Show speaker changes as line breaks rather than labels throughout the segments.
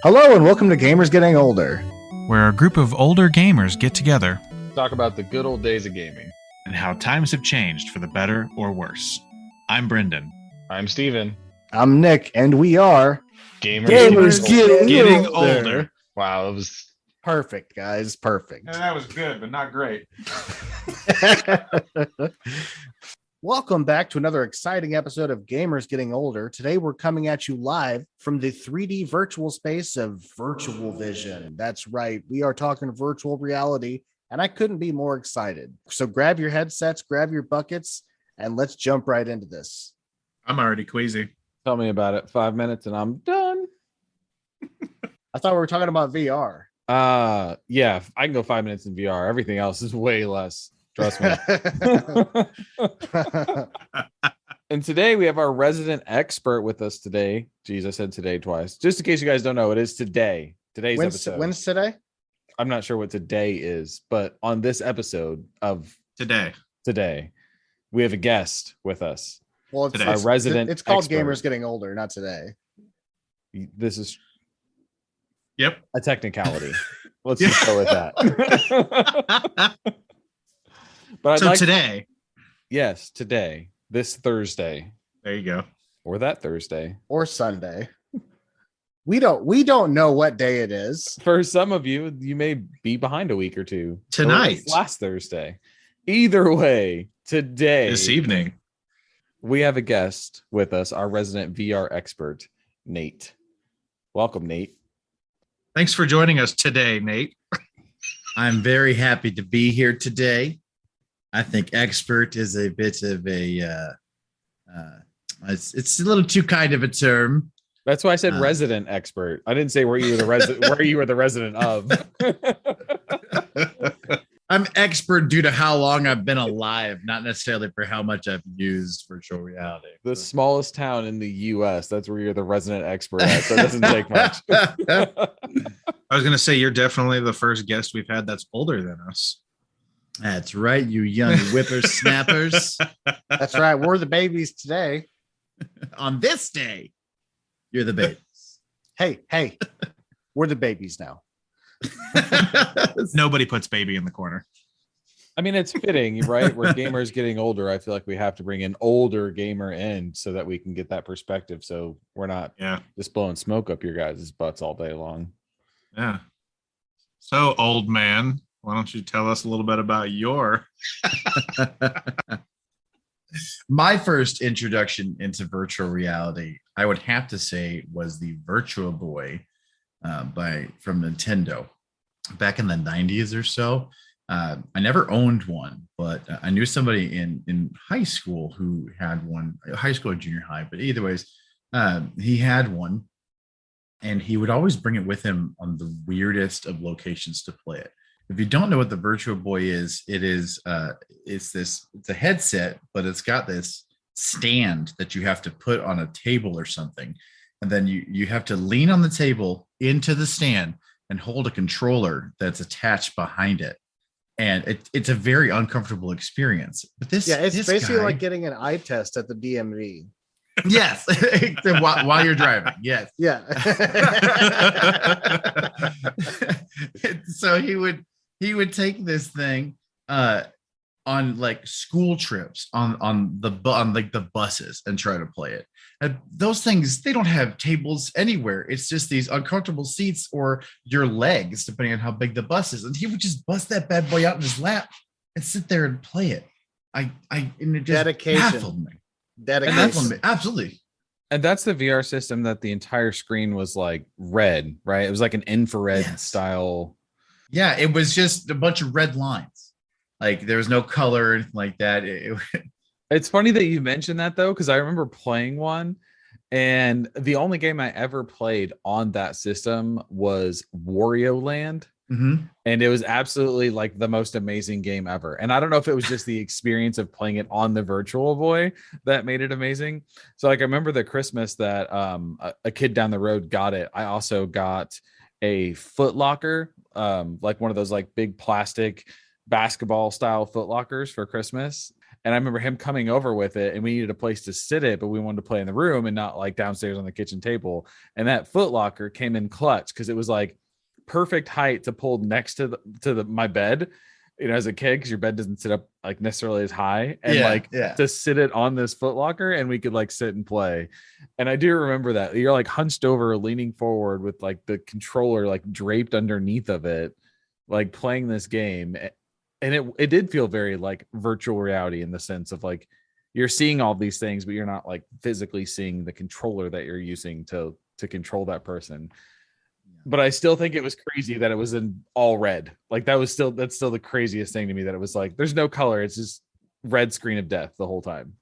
Hello and welcome to Gamers Getting Older.
Where a group of older gamers get together
Talk about the good old days of gaming.
and how times have changed for the better or worse. I'm Brendan.
I'm Steven.
I'm Nick, and we are
Gamers
Getting older.
Wow, it was
Perfect, guys. Perfect.
That was good, but not great.
Welcome back to another exciting episode of Gamers Getting Older. Today we're coming at you live from the 3D virtual space of Virtual Vision. That's right. We are talking virtual reality, and I couldn't be more excited. So grab your headsets, grab your buckets, and let's jump right into this.
I'm already queasy.
tell me about it. 5 minutes and I'm done.
I thought we were talking about VR.
Yeah, I can go 5 minutes in VR. Everything else is way less. Trust me. And today we have our resident expert with us today. Jeez, I said today twice. Just in case you guys don't know, it is today. Today's episode.
When's today?
I'm not sure what today is, but on this episode of
Today,
we have a guest with us.
Well, it's,
Today.
Our resident
it's called
expert.
Gamers Getting Older, not today.
This is
Yep.
a technicality. Let's just go with that. But I'd
So
like
today,
yes, today, this Thursday,
there you go.
or that Thursday.
Or Sunday. We don't know what day it is.
For some of you, you may be behind a week or two.
Tonight.
Or it's last Thursday. Either way, today,
This evening.
we have a guest with us, our resident VR expert, Nate. Welcome, Nate.
Thanks for joining us today, Nate.
I'm very happy to be here today. I think expert is a bit of a it's a little too kind of a term.
That's why I said resident expert. I didn't say where you were the resident where you were the resident of.
I'm expert due to how long I've been alive, not necessarily for how much I've used virtual reality.
The smallest town in the US. That's where you're the resident expert at. So it doesn't take much.
I was going to say, you're definitely the first guest we've had that's older than us.
That's right, you young whippersnappers.
That's right. We're the babies today.
On this day, you're the babies.
Hey, we're the babies now.
Nobody puts baby in the corner.
I mean, it's fitting, right? We're gamers getting older. I feel like we have to bring an older gamer in so that we can get that perspective. So we're not just blowing smoke up your guys' butts all day long.
Yeah. So, old man, why don't you tell us a little bit about your...
My first introduction into virtual reality, I would have to say, was the Virtual Boy from Nintendo back in the 90s or so. I never owned one, but I knew somebody in high school who had one, high school or junior high, but either ways, he had one, and he would always bring it with him on the weirdest of locations to play it. If you don't know what the Virtual Boy is, it's a headset, but it's got this stand that you have to put on a table or something. And then you have to lean on the table into the stand and hold a controller that's attached behind it. And it's a very uncomfortable experience. But
It's basically like getting an eye test at the DMV.
Yes, while you're driving. Yes.
Yeah.
So he would take this thing on like school trips on the buses and try to play it. And those things, they don't have tables anywhere. It's just these uncomfortable seats or your legs, depending on how big the bus is. And he would just bust that bad boy out in his lap and sit there and play it. And it just baffled me.
Dedication.
Absolutely.
And that's the VR system that the entire screen was like red, right? It was like an infrared style.
Yeah, it was just a bunch of red lines. Like there was no color or anything like that.
It's funny that you mentioned that though, because I remember playing one, and the only game I ever played on that system was Wario Land.
Mm-hmm.
And it was absolutely like the most amazing game ever. And I don't know if it was just the experience of playing it on the Virtual Boy that made it amazing. So like I remember the Christmas that a kid down the road got it. I also got a Foot Locker, like one of those like big plastic basketball style Foot Lockers for Christmas. And I remember him coming over with it, and we needed a place to sit it, but we wanted to play in the room and not like downstairs on the kitchen table. And that foot locker came in clutch because it was like perfect height to pull next to my bed, as a kid, because your bed doesn't sit up like necessarily as high, and to sit it on this foot locker, and we could like sit and play. And I do remember that you're like hunched over, leaning forward with like the controller like draped underneath of it, like playing this game. And it did feel very like virtual reality in the sense of like you're seeing all these things, but you're not like physically seeing the controller that you're using to control that person. But I still think it was crazy that it was in all red. Like that's still the craziest thing to me, that it was like there's no color, it's just red screen of death the whole time.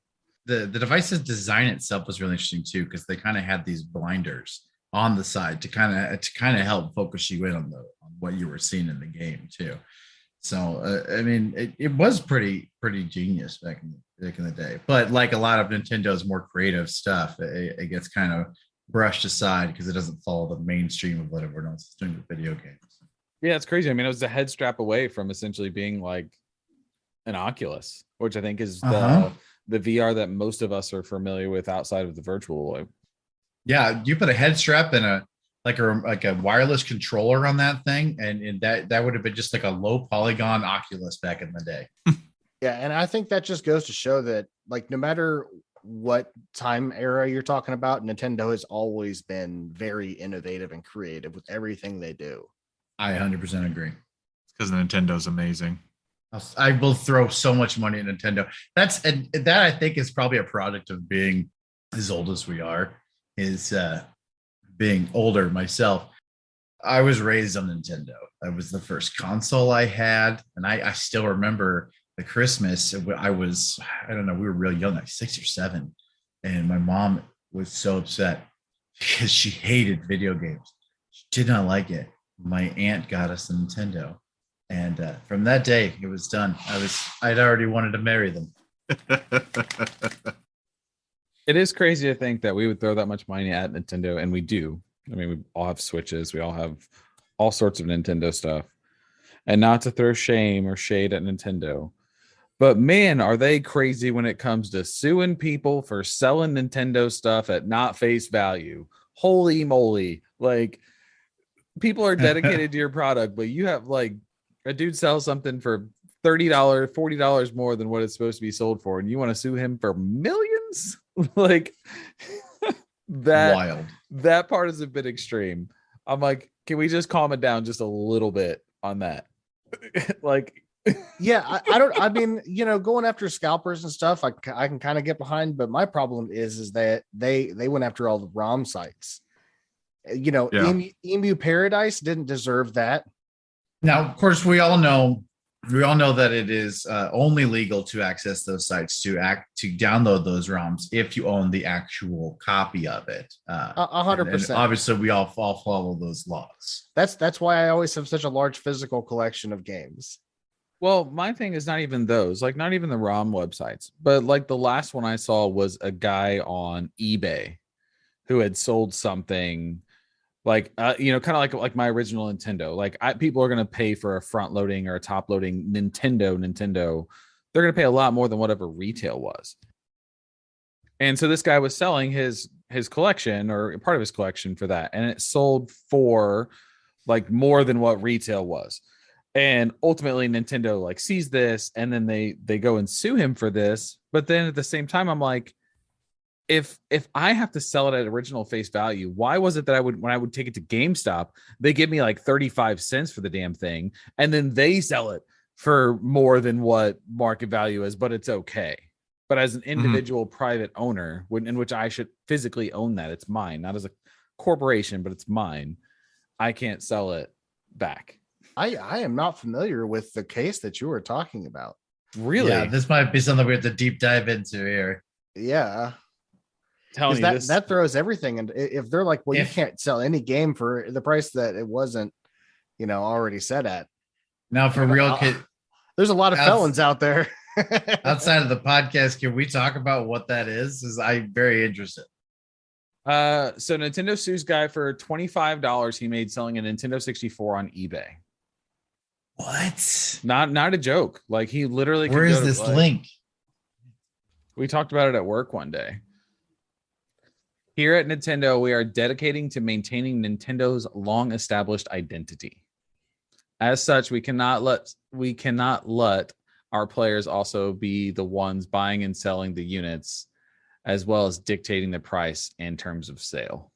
The device's design itself was really interesting too, because they kind of had these blinders on the side to kind of help focus you in on what you were seeing in the game too. So I mean, it was pretty genius back in the day. But like a lot of Nintendo's more creative stuff, it gets kind of brushed aside because it doesn't follow the mainstream of what everyone else is doing with video games.
Yeah, it's crazy. I mean, it was a head strap away from essentially being like an Oculus, which I think is the VR that most of us are familiar with outside of the Virtual Boy.
Yeah, you put a head strap and a wireless controller on that thing, and that would have been just like a low polygon Oculus back in the day.
Yeah, and I think that just goes to show that like no matter what time era you're talking about, Nintendo has always been very innovative and creative with everything they do.
I 100% agree.
It's because Nintendo's amazing.
I will throw so much money at Nintendo. That I think is probably a product of being as old as we are, is being older myself. I was raised on Nintendo. That was the first console I had, and I still remember the Christmas. I don't know, we were real young, like 6 or 7, and my mom was so upset because she hated video games. She did not like it. My aunt got us a Nintendo, and from that day it was done. I'd already wanted to marry them.
It is crazy to think that we would throw that much money at Nintendo, and we do. I mean, we all have Switches, we all have all sorts of Nintendo stuff, and not to throw shame or shade at Nintendo, but man, are they crazy when it comes to suing people for selling Nintendo stuff at not face value. Holy moly. Like, people are dedicated to your product, but you have like a dude sells something for $30, $40 more than what it's supposed to be sold for, and you want to sue him for millions? Like, that
wild.
That part is a bit extreme. I'm like, can we just calm it down just a little bit on that? Like,
yeah, I mean, going after scalpers and stuff, I can kind of get behind, but my problem is that they went after all the ROM sites. Emu Paradise didn't deserve that.
Now, of course, we all know that it is only legal to access those sites, to download those ROMs if you own the actual copy of it.
100%.
Obviously, we all follow those laws.
That's why I always have such a large physical collection of games.
Well, my thing is not even those, like not even the ROM websites, but like the last one I saw was a guy on eBay who had sold something like, kind of like my original Nintendo. Like, people are going to pay for a front loading or a top loading Nintendo. They're going to pay a lot more than whatever retail was. And so this guy was selling his collection, or part of his collection, for that. And it sold for like more than what retail was. And ultimately Nintendo like sees this, and then they go and sue him for this. But then at the same time, I'm like, if I have to sell it at original face value, why was it that when I would take it to GameStop, they give me like 35 cents for the damn thing, and then they sell it for more than what market value is, but it's okay. But as an individual private owner, in which I should physically own that, it's mine, not as a corporation, but it's mine, I can't sell it back.
I am not familiar with the case that you were talking about.
Really?
Yeah, this might be something we have to deep dive into here.
Yeah.
Telling you
that throws everything. And if they're like, well, you can't sell any game for the price that it wasn't, already set at.
Now, for real,
there's a lot of felons out there.
Outside of the podcast, can we talk about what that is? I'm very interested.
So Nintendo sues guy for $25 he made selling a Nintendo 64 on eBay.
What?
Not a joke. Like, he literally.
Where is this link?
We talked about it at work one day. Here at Nintendo, we are dedicating to maintaining Nintendo's long-established identity. As such, we cannot let our players also be the ones buying and selling the units, as well as dictating the price and terms of sale.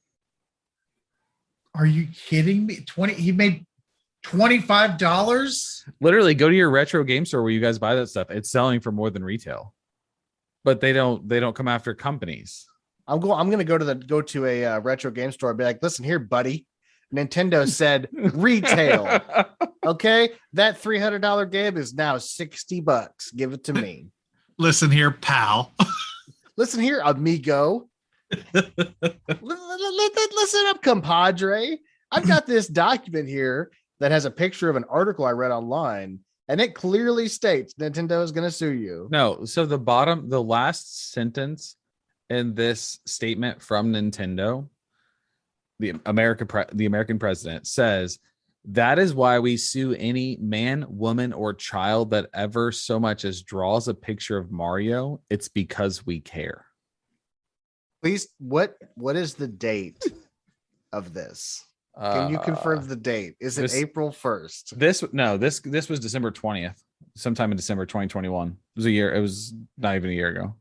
Are you kidding me? He made $25.
Literally, go to your retro game store where you guys buy that stuff. It's selling for more than retail, but they don't come after companies.
I'm gonna go to a retro game store and be like, listen here, buddy. Nintendo said retail. Okay, that $300 game is now $60. Give it to me.
Listen here, pal.
Listen here, amigo. Listen up, compadre. I've got this document here that has a picture of an article I read online, and it clearly states Nintendo is going to sue you.
No, so the last sentence in this statement from Nintendo, the American president says, that is why we sue any man, woman, or child that ever so much as draws a picture of Mario. It's because we care.
Please, what is the date of this? Can you confirm the date? Is it April 1st?
This was December 20th, sometime in December 2021. It was a year. It was not even a year ago.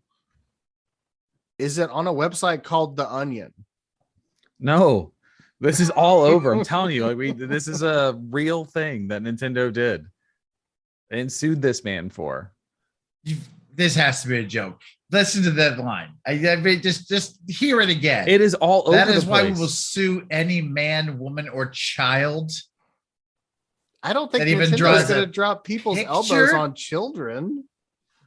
Is it on a website called The Onion?
No, this is all over. I'm telling you, this is a real thing that Nintendo did and sued this man for.
This has to be a joke. Listen to that line. I mean, just hear it again.
It is all over.
That is
the
why
place.
we will sue any man, woman, or child.
I don't think
that even
Nintendo's
draws
going
a
to drop people's
picture?
elbows on children.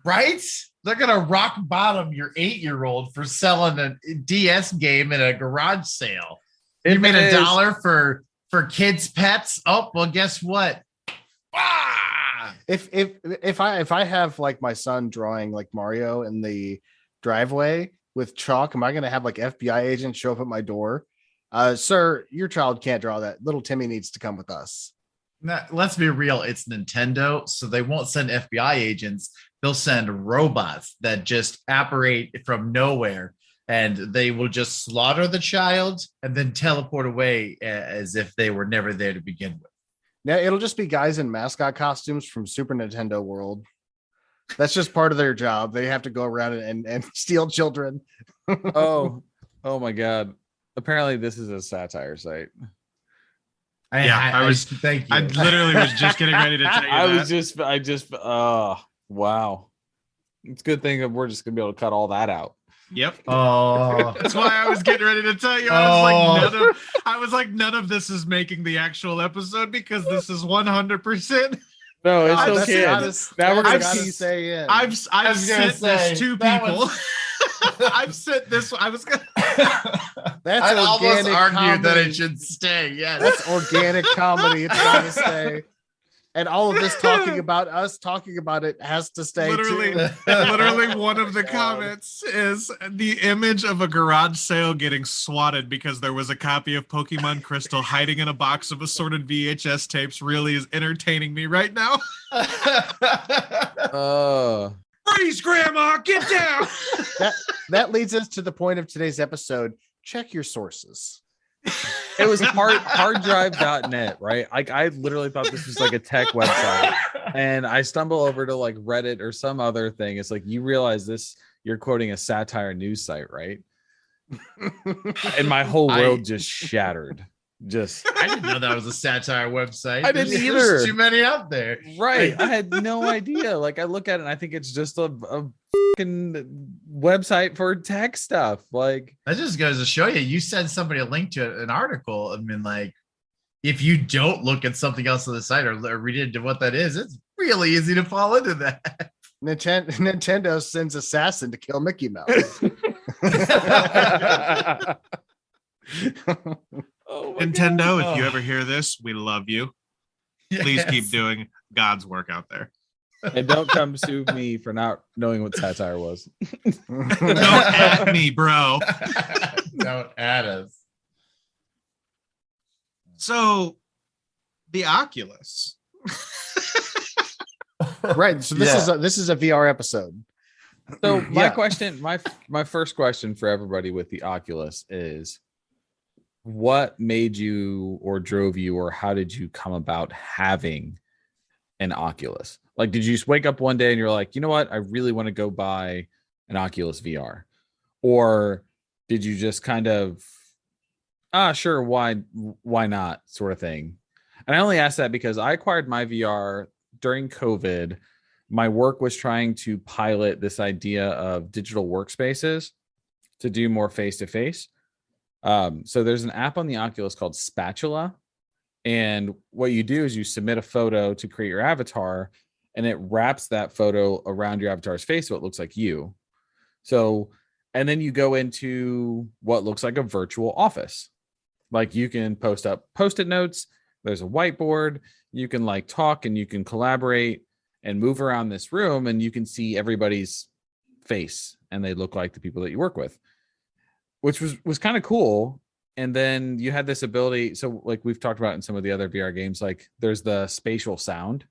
Right? They're going to rock bottom your 8-year-old for selling a DS game in a garage sale. You made $1 for kids' pets. Oh, well, guess what? Ah!
If I have like my son drawing like Mario in the driveway with chalk, am I going to have like FBI agents show up at my door? Sir, your child can't draw that. Little Timmy needs to come with us.
Now, let's be real. It's Nintendo, so they won't send FBI agents. They'll send robots that just operate from nowhere, and they will just slaughter the child and then teleport away as if they were never there to begin with.
Now it'll just be guys in mascot costumes from Super Nintendo World. That's just part of their job. They have to go around and steal children.
oh my God. Apparently this is a satire site.
Thank you.
I literally was just getting ready to tell you
wow. It's a good thing that we're just gonna be able to cut all that out.
Yep.
Oh,
that's why I was getting ready to tell you. I was like, none of this is making the actual episode because this is 100%.
No, it's okay. Now we're gonna
say it.
I've sent this to people. I've sent this. I was gonna.
That's
I almost argued
comedy.
that it should stay. Yes,
that's organic comedy. It's got to stay. And all of this talking about us talking about it has to stay.
Literally one of the comments is the image of a garage sale getting swatted because there was a copy of Pokemon Crystal hiding in a box of assorted VHS tapes really is entertaining me right now. Freeze, Grandma, get down.
That leads us to the point of today's episode. Check your sources.
It was harddrive.net, right? Like I literally thought this was like a tech website, and I stumble over to like Reddit or some other thing. It's like, you realize this, you're quoting a satire news site, right? And my whole world just shattered.
I didn't know that was a satire website.
I didn't either.
There's too many out there.
Right. I had no idea. Like I look at it and I think it's just a fucking website for tech stuff. Like
that just goes to show you send somebody a link to an article. I mean, like, if you don't look at something else on the site or read into what that is, it's really easy to fall into that.
Nintendo sends assassin to kill Mickey Mouse.
Nintendo, if you ever hear this, we love you. Please keep doing God's work out there.
And don't come sue me for not knowing what satire was.
Don't at me, bro.
Don't at us.
So, the Oculus.
Right. So this is a VR episode.
So my
Yeah.
question, my first question for everybody with the Oculus is, what made you or drove you or how did you come about having an Oculus? Like, did you just wake up one day and you're like, you know what, I really want to go buy an Oculus VR? Or did you just kind of, sure, why not sort of thing? And I only ask that because I acquired my VR during COVID. My work was trying to pilot this idea of digital workspaces to do more face to face. So there's an app on the Oculus called Spatula. And what you do is you submit a photo to create your avatar, and it wraps that photo around your avatar's face so it looks like you. So, and then you go into what looks like a virtual office. Like you can post up post-it notes, there's a whiteboard, you can like talk and you can collaborate and move around this room, and you can see everybody's face and they look like the people that you work with, which was kind of cool. And then you had this ability, so like we've talked about in some of the other VR games, like there's the spatial sound.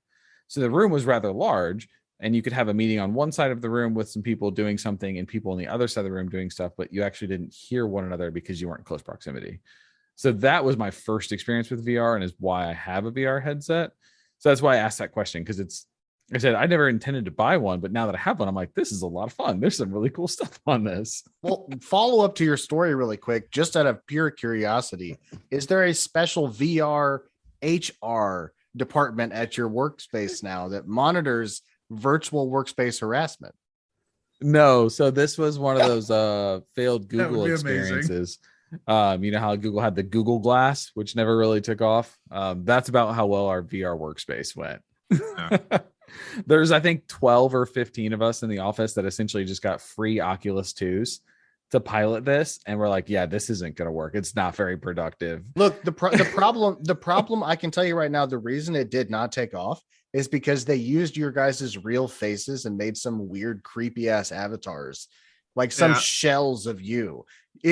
So the room was rather large, and you could have a meeting on one side of the room with some people doing something and people on the other side of the room doing stuff, but you actually didn't hear one another because you weren't in close proximity. So that was my first experience with VR, and is why I have a VR headset. So that's why I asked that question, because I said I never intended to buy one, but now that I have one, I'm like, this is a lot of fun. There's some really cool stuff on this.
Well, follow up to your story really quick, just out of pure curiosity. Is there a special VR HR department at your workspace now that monitors virtual workspace harassment?
No, so this was one of those failed
That would
Google
be amazing.
experiences. You know how Google had the Google Glass, which never really took off. That's about how well our VR workspace went.
Yeah.
There's, I think, 12 or 15 of us in the office that essentially just got free Oculus 2s to pilot this, and we're like, yeah, this isn't going to work. It's not very productive.
Look, the problem I can tell you right now, the reason it did not take off is because they used your guys' real faces and made some weird creepy ass avatars, like some
Yeah.
shells of you.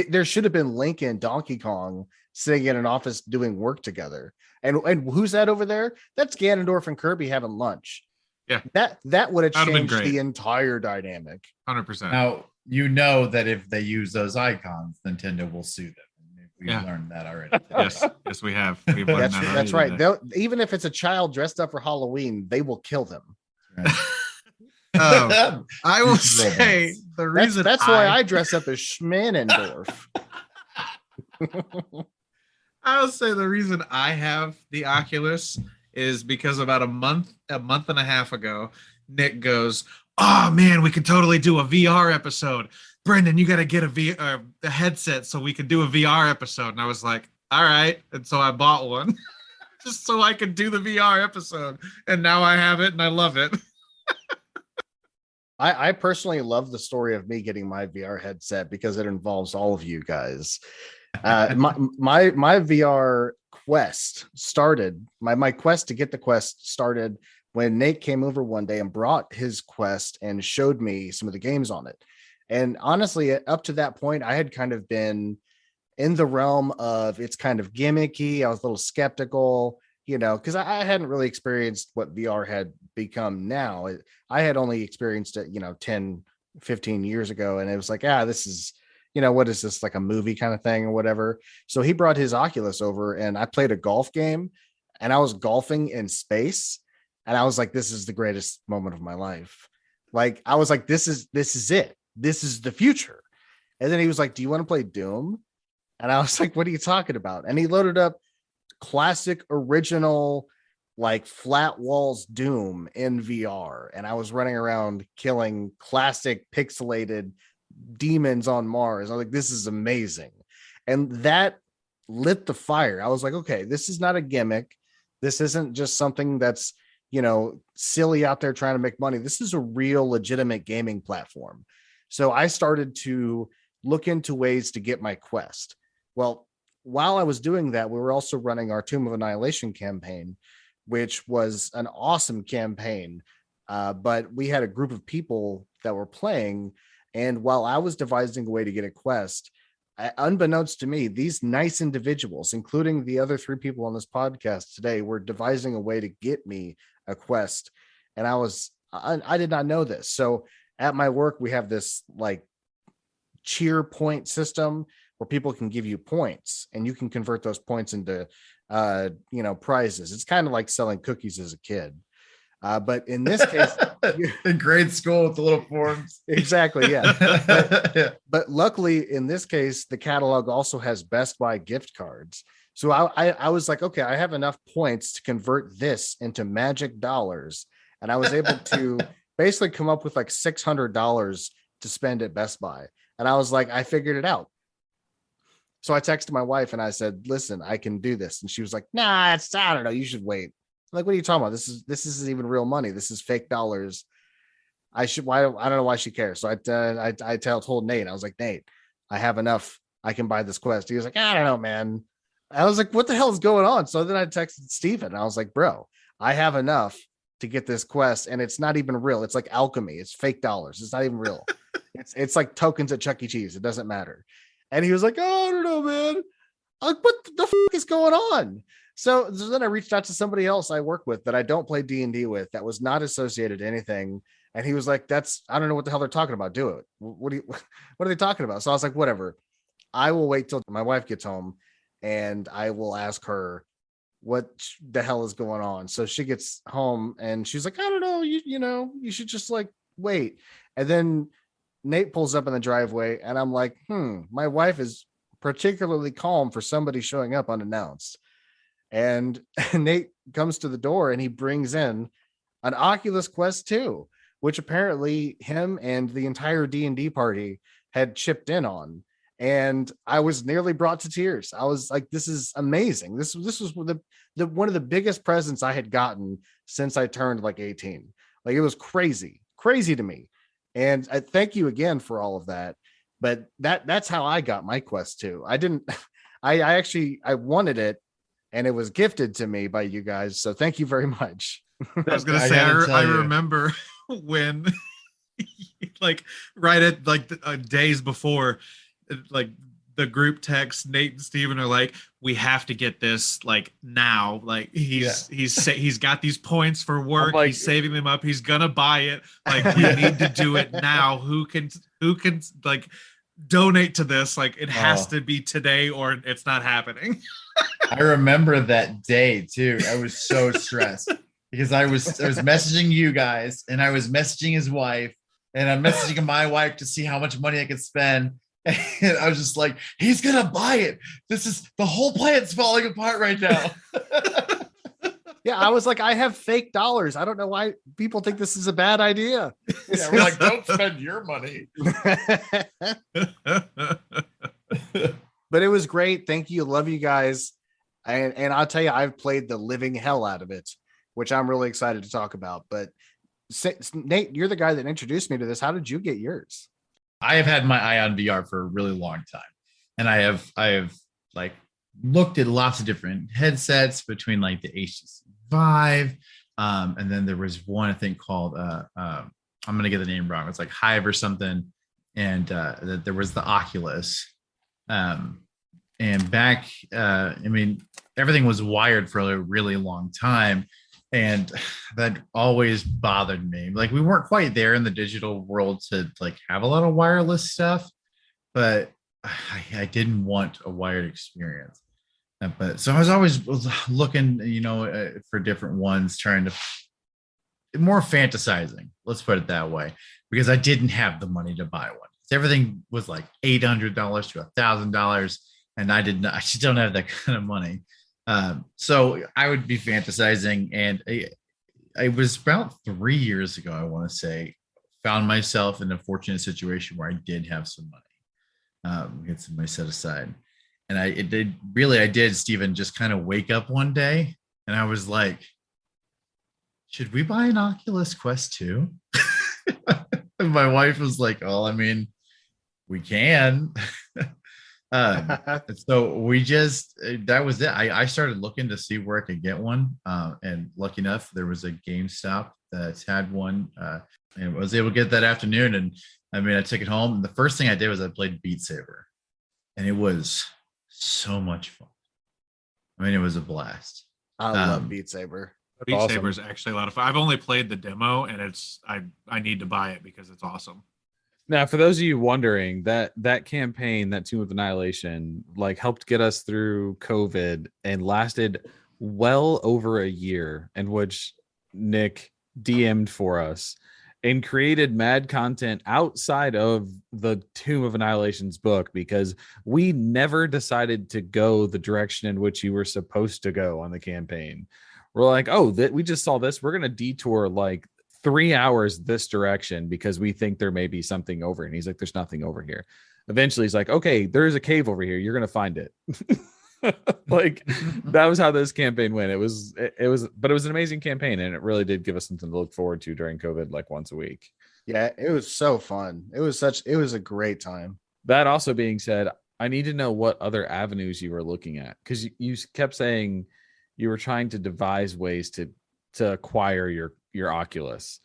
There should have been Link and Donkey Kong sitting in an office doing work together. And who's that over there? That's Ganondorf and Kirby having lunch.
Yeah.
That would have
That'd have been
changed
great.
the entire dynamic.
100%.
Now, you know that if they use those icons, Nintendo will sue them. We've
Yeah.
learned that already.
Yes, we have. We've learned
That's
that
right.
already.
Even if it's a child dressed up for Halloween, they will kill them.
Right.
I will
Robots.
say the reason
That's why I dress up as Schmanendorf.
I will say the reason I have the Oculus is because about a month and a half ago, Nick goes, "Oh man, we could totally do a VR episode. Brendan, you got to get a headset so we could do a VR episode." And I was like, "All right." And so I bought one just so I could do the VR episode. And now I have it and I love it.
I personally love the story of me getting my VR headset because it involves all of you guys. My VR quest started. My quest to get the quest started when Nate came over one day and brought his quest and showed me some of the games on it. And honestly, up to that point, I had kind of been in the realm of it's kind of gimmicky. I was a little skeptical, because I hadn't really experienced what VR had become now. I had only experienced it, 10, 15 years ago. And it was like, this is, what is this, like a movie kind of thing or whatever. So he brought his Oculus over and I played a golf game and I was golfing in space. And I was like, this is the greatest moment of my life. Like, I was like, this is it. This is the future. And then he was like, do you want to play Doom? And I was like, what are you talking about? And he loaded up classic original, like flat walls Doom in VR. And I was running around killing classic pixelated demons on Mars. I was like, this is amazing. And that lit the fire. I was like, okay, this is not a gimmick. This isn't just something that's, silly out there trying to make money. This is a real legitimate gaming platform. So I started to look into ways to get my quest. Well, while I was doing that, we were also running our Tomb of Annihilation campaign, which was an awesome campaign. But we had a group of people that were playing. And while I was devising a way to get a quest, unbeknownst to me, these nice individuals, including the other 3 people on this podcast today, were devising a way to get me a quest. And I did not know this. So at my work, we have this like cheer point system where people can give you points and you can convert those points into prizes. It's kind of like selling cookies as a kid. But in this case,
in grade school with the little forms.
Exactly. Yeah. But luckily in this case, the catalog also has Best Buy gift cards. So I was like, okay, I have enough points to convert this into magic dollars. And I was able to basically come up with like $600 to spend at Best Buy. And I was like, I figured it out. So I texted my wife and I said, listen, I can do this. And she was like, nah, I don't know. You should wait. I'm like, what are you talking about? This isn't even real money. This is fake dollars. I don't know why she cares. So I told Nate, I was like, Nate, I have enough. I can buy this quest. He was like, I don't know, man. I was like, what the hell is going on? So then I texted Steven. I was like, bro, I have enough to get this quest. And it's not even real. It's like alchemy. It's fake dollars. It's not even real. It's like tokens at Chuck E. Cheese. It doesn't matter. And he was like, oh, I don't know, man. I'm like, what the fuck is going on? So then I reached out to somebody else I work with that I don't play D&D with that was not associated to anything. And he was like, I don't know what the hell they're talking about. Do it. What are they talking about? So I was like, whatever. I will wait till my wife gets home and I will ask her what the hell is going on. So she gets home and she's like, I don't know. You should just like wait. And then Nate pulls up in the driveway and I'm like, my wife is particularly calm for somebody showing up unannounced. And Nate comes to the door and he brings in an Oculus Quest 2, which apparently him and the entire D&D party had chipped in on. And I was nearly brought to tears. I was like, this is amazing. This was one of the biggest presents I had gotten since I turned like 18. Like it was crazy to me. And I thank you again for all of that. But that's how I got my Quest 2. I wanted it and it was gifted to me by you guys. So thank you very much.
I was going to say, I remember when like right at like days before, like the group text, Nate and Steven are like, we have to get this like now. Like he's got these points for work. Like, he's saving them up. He's gonna buy it. Like we need to do it now. Who can like donate to this? Like it has to be today or it's not happening.
I remember that day too. I was so stressed because I was messaging you guys and I was messaging his wife and I'm messaging my wife to see how much money I could spend. And I was just like, he's gonna buy it. The whole plan's falling apart right now.
Yeah, I was like, I have fake dollars. I don't know why people think this is a bad idea.
Yeah, we're like, don't spend your money.
But it was great. Thank you. Love you guys. And I'll tell you, I've played the living hell out of it, which I'm really excited to talk about. But Nate, you're the guy that introduced me to this. How did you get yours?
I have had my eye on VR for a really long time. And I have like looked at lots of different headsets between like the HTC Vive. And then there was one I think called I'm gonna get the name wrong. It's like Hive or something. And there was the Oculus. And back, everything was wired for a really long time. And that always bothered me. Like we weren't quite there in the digital world to like have a lot of wireless stuff, but I didn't want a wired experience. But so I was always looking, for different ones, trying to more fantasizing. Let's put it that way, because I didn't have the money to buy one. Everything was like $800 to $1,000, and I just don't have that kind of money. So I would be fantasizing, and I was about 3 years ago, I want to say, found myself in a fortunate situation where I did have some money, get some money set aside. And I did, Stephen, just kind of wake up one day and I was like, should we buy an Oculus Quest 2? And my wife was like, oh, we can. So we that was it. I started looking to see where I could get one. And lucky enough, there was a GameStop that's had one, and I was able to get that afternoon. And I took it home. And the first thing I did was I played Beat Saber, and it was so much fun. It was a blast.
I love Beat Saber.
Beat
Awesome.
Saber is actually a lot of fun. I've only played the demo, and I need to buy it because it's awesome.
Now, for those of you wondering, that campaign, that Tomb of Annihilation, like helped get us through COVID and lasted well over a year, in which Nick DM'd for us and created mad content outside of the Tomb of Annihilation's book, because we never decided to go the direction in which you were supposed to go on the campaign. We're like, oh, we just saw this. We're going to detour like 3 hours this direction because we think there may be something over. And he's like, there's nothing over here. Eventually he's like, okay, there's a cave over here. You're going to find it. Like that was how this campaign went. It was an amazing campaign, and it really did give us something to look forward to during COVID, like once a week.
Yeah, it was so fun. It was a great time.
That also being said, I need to know what other avenues you were looking at, because you kept saying you were trying to devise ways to acquire your Oculus.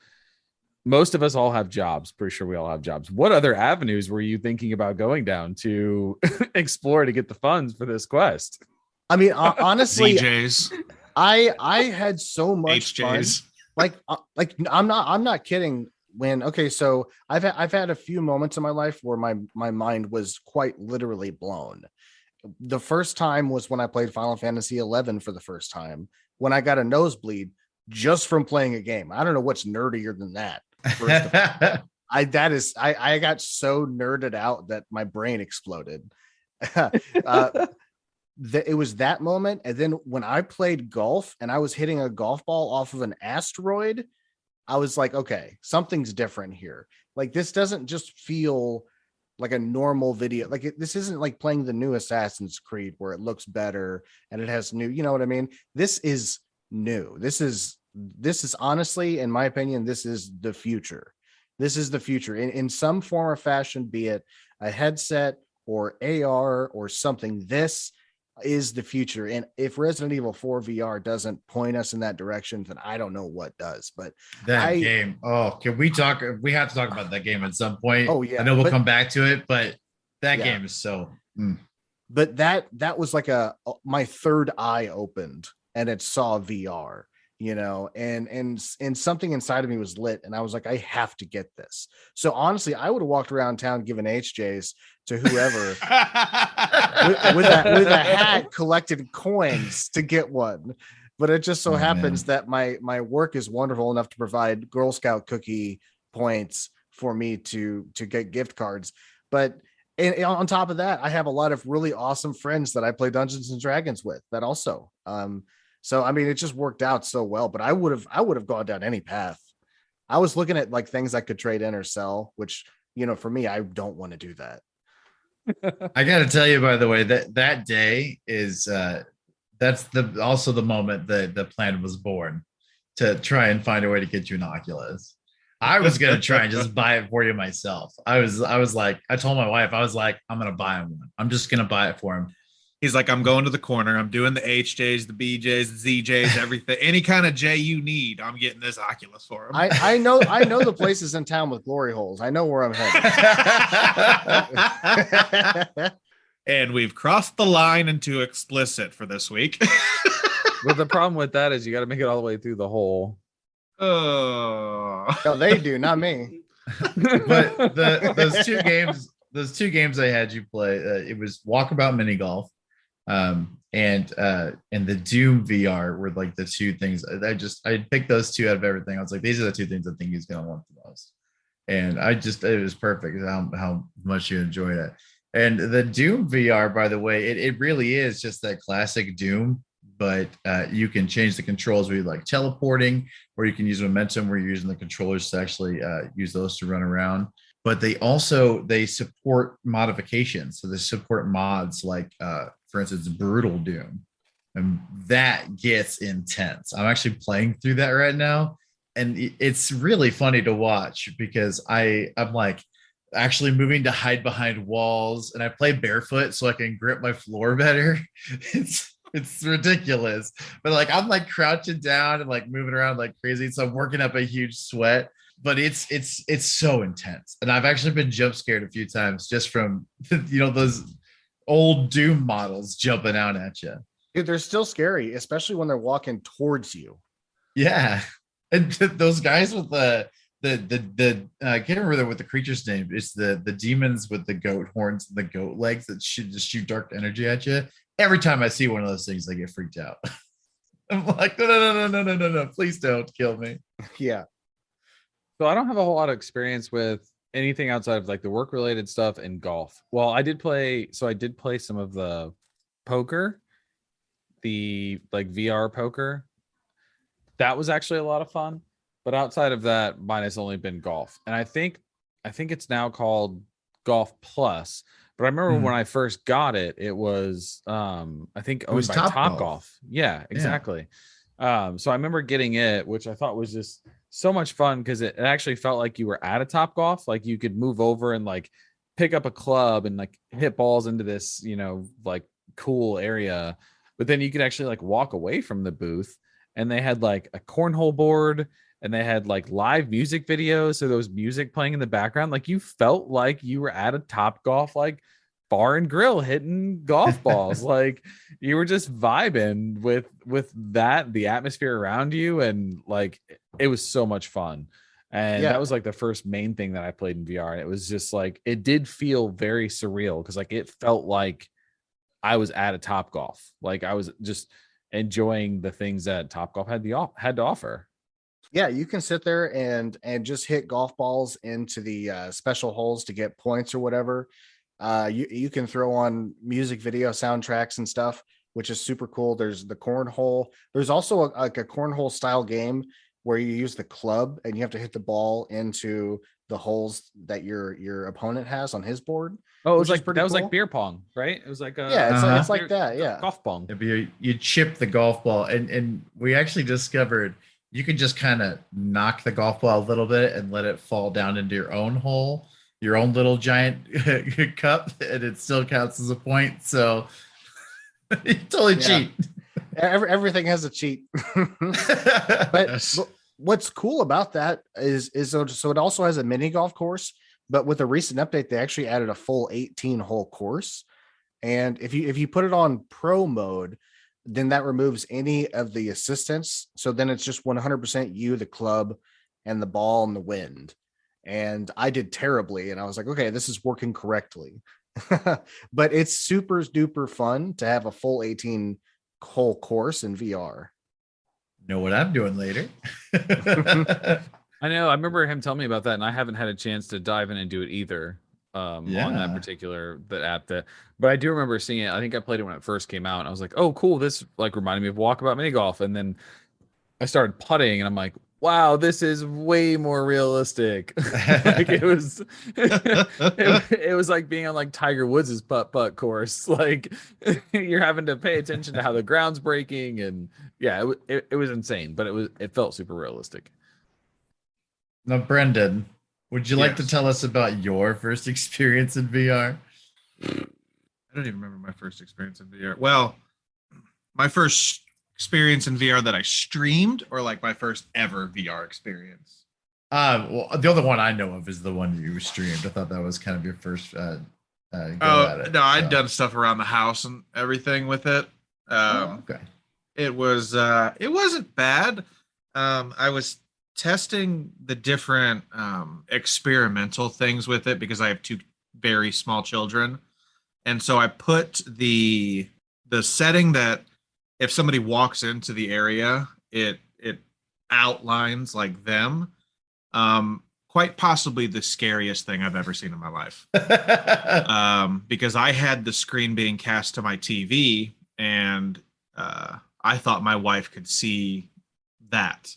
Most of us all have jobs. Pretty sure we all have jobs. What other avenues were you thinking about going down to explore to get the funds for this quest?
I mean, honestly,
ZJs,
I had so much
HJs.
fun. Like I'm not kidding. So I've had a few moments in my life where my mind was quite literally blown. The first time was when I played Final Fantasy 11 for the first time, when I got a nosebleed just from playing a game. I don't know what's nerdier than that. First of all, I got so nerded out that my brain exploded. It was that moment, and then when I played golf and I was hitting a golf ball off of an asteroid, I was like, okay, something's different here. Like, this doesn't just feel like a normal video. Like, this isn't like playing the new Assassin's Creed where it looks better and it has new, you know what I mean? This is new. This is honestly, in my opinion, this is the future. This is the future in some form or fashion, be it a headset or AR or something. This is the future. And if Resident Evil 4 VR doesn't point us in that direction, then I don't know what does. But
that game, can we talk? We have to talk about that game at some point.
Oh yeah,
I know we'll come back to it, but that
yeah.
game is so.
But that was like my third eye opened, and it saw VR, you know, and something inside of me was lit, and I was like, I have to get this. So honestly, I would have walked around town giving HJs to whoever with a hat, collected coins to get one. But it just so happens that my work is wonderful enough to provide Girl Scout cookie points for me to get gift cards. But on top of that, I have a lot of really awesome friends that I play Dungeons and Dragons with that also. So I mean, it just worked out so well. But I would have gone down any path. I was looking at like things I could trade in or sell, which, you know, for me, I don't want to do that.
I got to tell you, by the way, that day is that's also the moment that the plan was born, to try and find a way to get you an Oculus. I was gonna try and just buy it for you myself. I was like, I told my wife, I was like, I'm gonna buy him one. I'm just gonna buy it for him.
He's like, I'm going to the corner. I'm doing the HJs, the BJs, the ZJs, everything. Any kind of J you need, I'm getting this Oculus for him.
I know the places in town with glory holes. I know where I'm headed.
And we've crossed the line into explicit for this week.
But the problem with that is you got to make it all the way through the hole.
Oh,
No, they do, not me.
But those two games I had you play, it was Walkabout Mini Golf, and the Doom VR were like the two things. I picked those two out of everything. I was like, these are the two things I think he's gonna want the most, and it was perfect how much you enjoyed it. And the Doom VR, by the way, it really is just that classic Doom, but you can change the controls where you like teleporting, or you can use momentum where you're using the controllers to actually use those to run around. But they support modifications. So they support mods like, for instance, Brutal Doom. And that gets intense. I'm actually playing through that right now. And it's really funny to watch because I'm like actually moving to hide behind walls. And I play barefoot so I can grip my floor better. It's ridiculous. But like I'm like crouching down and like moving around like crazy. So I'm working up a huge sweat. But it's so intense, and I've actually been jump scared a few times just from those old Doom models jumping out at you.
Dude, they're still scary, especially when they're walking towards you.
Yeah, and those guys with the I can't remember what the creature's name. It's the demons with the goat horns and the goat legs that shoot dark energy at you. Every time I see one of those things, I get freaked out. I'm like, no, no, no, no, no, no, no, please don't kill me.
Yeah.
So I don't have a whole lot of experience with anything outside of like the work related stuff and golf. Well, I did play some of the poker, the like VR poker. That was actually a lot of fun. But outside of that, mine has only been golf. And I think it's now called Golf Plus. But I remember when I first got it, it was I think owned
was
by
Top
Top
Golf.
Golf. Yeah, exactly. So I remember getting it, which I thought was just so much fun because it actually felt like you were at a Top Golf. Like you could move over and like pick up a club and like hit balls into this, like cool area. But then you could actually like walk away from the booth, and they had like a cornhole board, and they had like live music videos. So there was music playing in the background. Like you felt like you were at a Top Golf, like bar and grill hitting golf balls. Like you were just vibing with that, the atmosphere around you. And like, it was so much fun. And
Yeah.
that was like the first main thing that I played in VR. And it was just like, it did feel very surreal because like, it felt like I was at a Top Golf. Like I was just enjoying the things that Top Golf had to offer.
Yeah, you can sit there and just hit golf balls into the special holes to get points or whatever. You can throw on music video soundtracks and stuff, which is super cool. There's the cornhole. There's also like a cornhole style game where you use the club and you have to hit the ball into the holes that your opponent has on his board.
Oh, it was
which is
like
pretty
that was
cool.
like beer pong, right? It was like
Yeah, it's like that. Yeah.
golf pong.
If you chip the golf ball, and we actually discovered you can just kind of knock the golf ball a little bit and let it fall down into your own hole, your own little giant cup, and it still counts as a point. So you totally cheat.
Everything has a cheat. But what's cool about that is so it also has a mini golf course, but with a recent update, they actually added a full 18-hole course. And if you put it on pro mode, then that removes any of the assistance. So then it's just 100% you, the club, and the ball and the wind. And I did terribly, and I was like, okay, this is working correctly. But it's super duper fun to have a full 18-hole course in VR.
Know what I'm doing later.
I know. I remember him telling me about that, and I haven't had a chance to dive in and do it either. On that particular app, but I do remember seeing it. I think I played it when it first came out, and I was like, "Oh, cool! This like reminded me of Walkabout Mini Golf." And then I started putting, and I'm like, "Wow, this is way more realistic." Like it was, it was like being on like Tiger Woods's putt course. Like you're having to pay attention to how the ground's breaking, and yeah, it was insane, but it felt super realistic.
Now, Brendan, would you like to
Yes.
tell us about your first experience in VR?
I don't even remember my first experience in VR. Well, my first experience in VR that I streamed, or like my first ever VR experience.
Well, the other one I know of is the one you streamed. I thought that was kind of your first go at it.
No, I'd
So-
done stuff around the house and everything with it.
okay.
It wasn't bad. I was testing the different experimental things with it because I have two very small children. And so I put the setting that if somebody walks into the area, it outlines like them. Quite possibly the scariest thing I've ever seen in my life. Because I had the screen being cast to my TV, and I thought my wife could see that.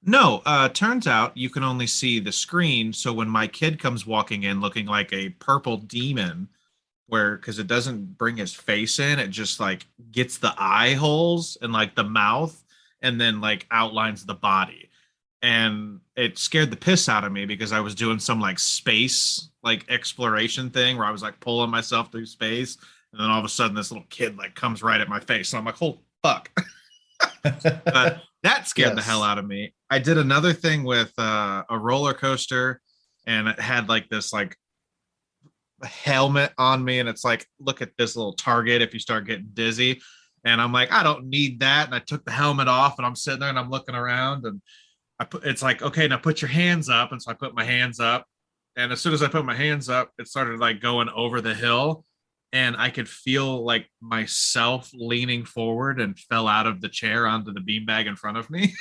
No, turns out you can only see the screen. So when my kid comes walking in looking like a purple demon, because it doesn't bring his face in, it just like gets the eye holes and like the mouth, and then like outlines the body. And it scared the piss out of me because I was doing some like space like exploration thing where I was like pulling myself through space, and then all of a sudden this little kid like comes right at my face, and I'm like, oh fuck. But that scared the hell out of me. I did another thing with a roller coaster, and it had like this like helmet on me, and it's like, look at this little target if you start getting dizzy. And I'm like, I don't need that. And I took the helmet off and I'm sitting there and I'm looking around and it's like, okay, now put your hands up. And so I put my hands up. And as soon as I put my hands up, it started like going over the hill. And I could feel like myself leaning forward and fell out of the chair onto the beanbag in front of me.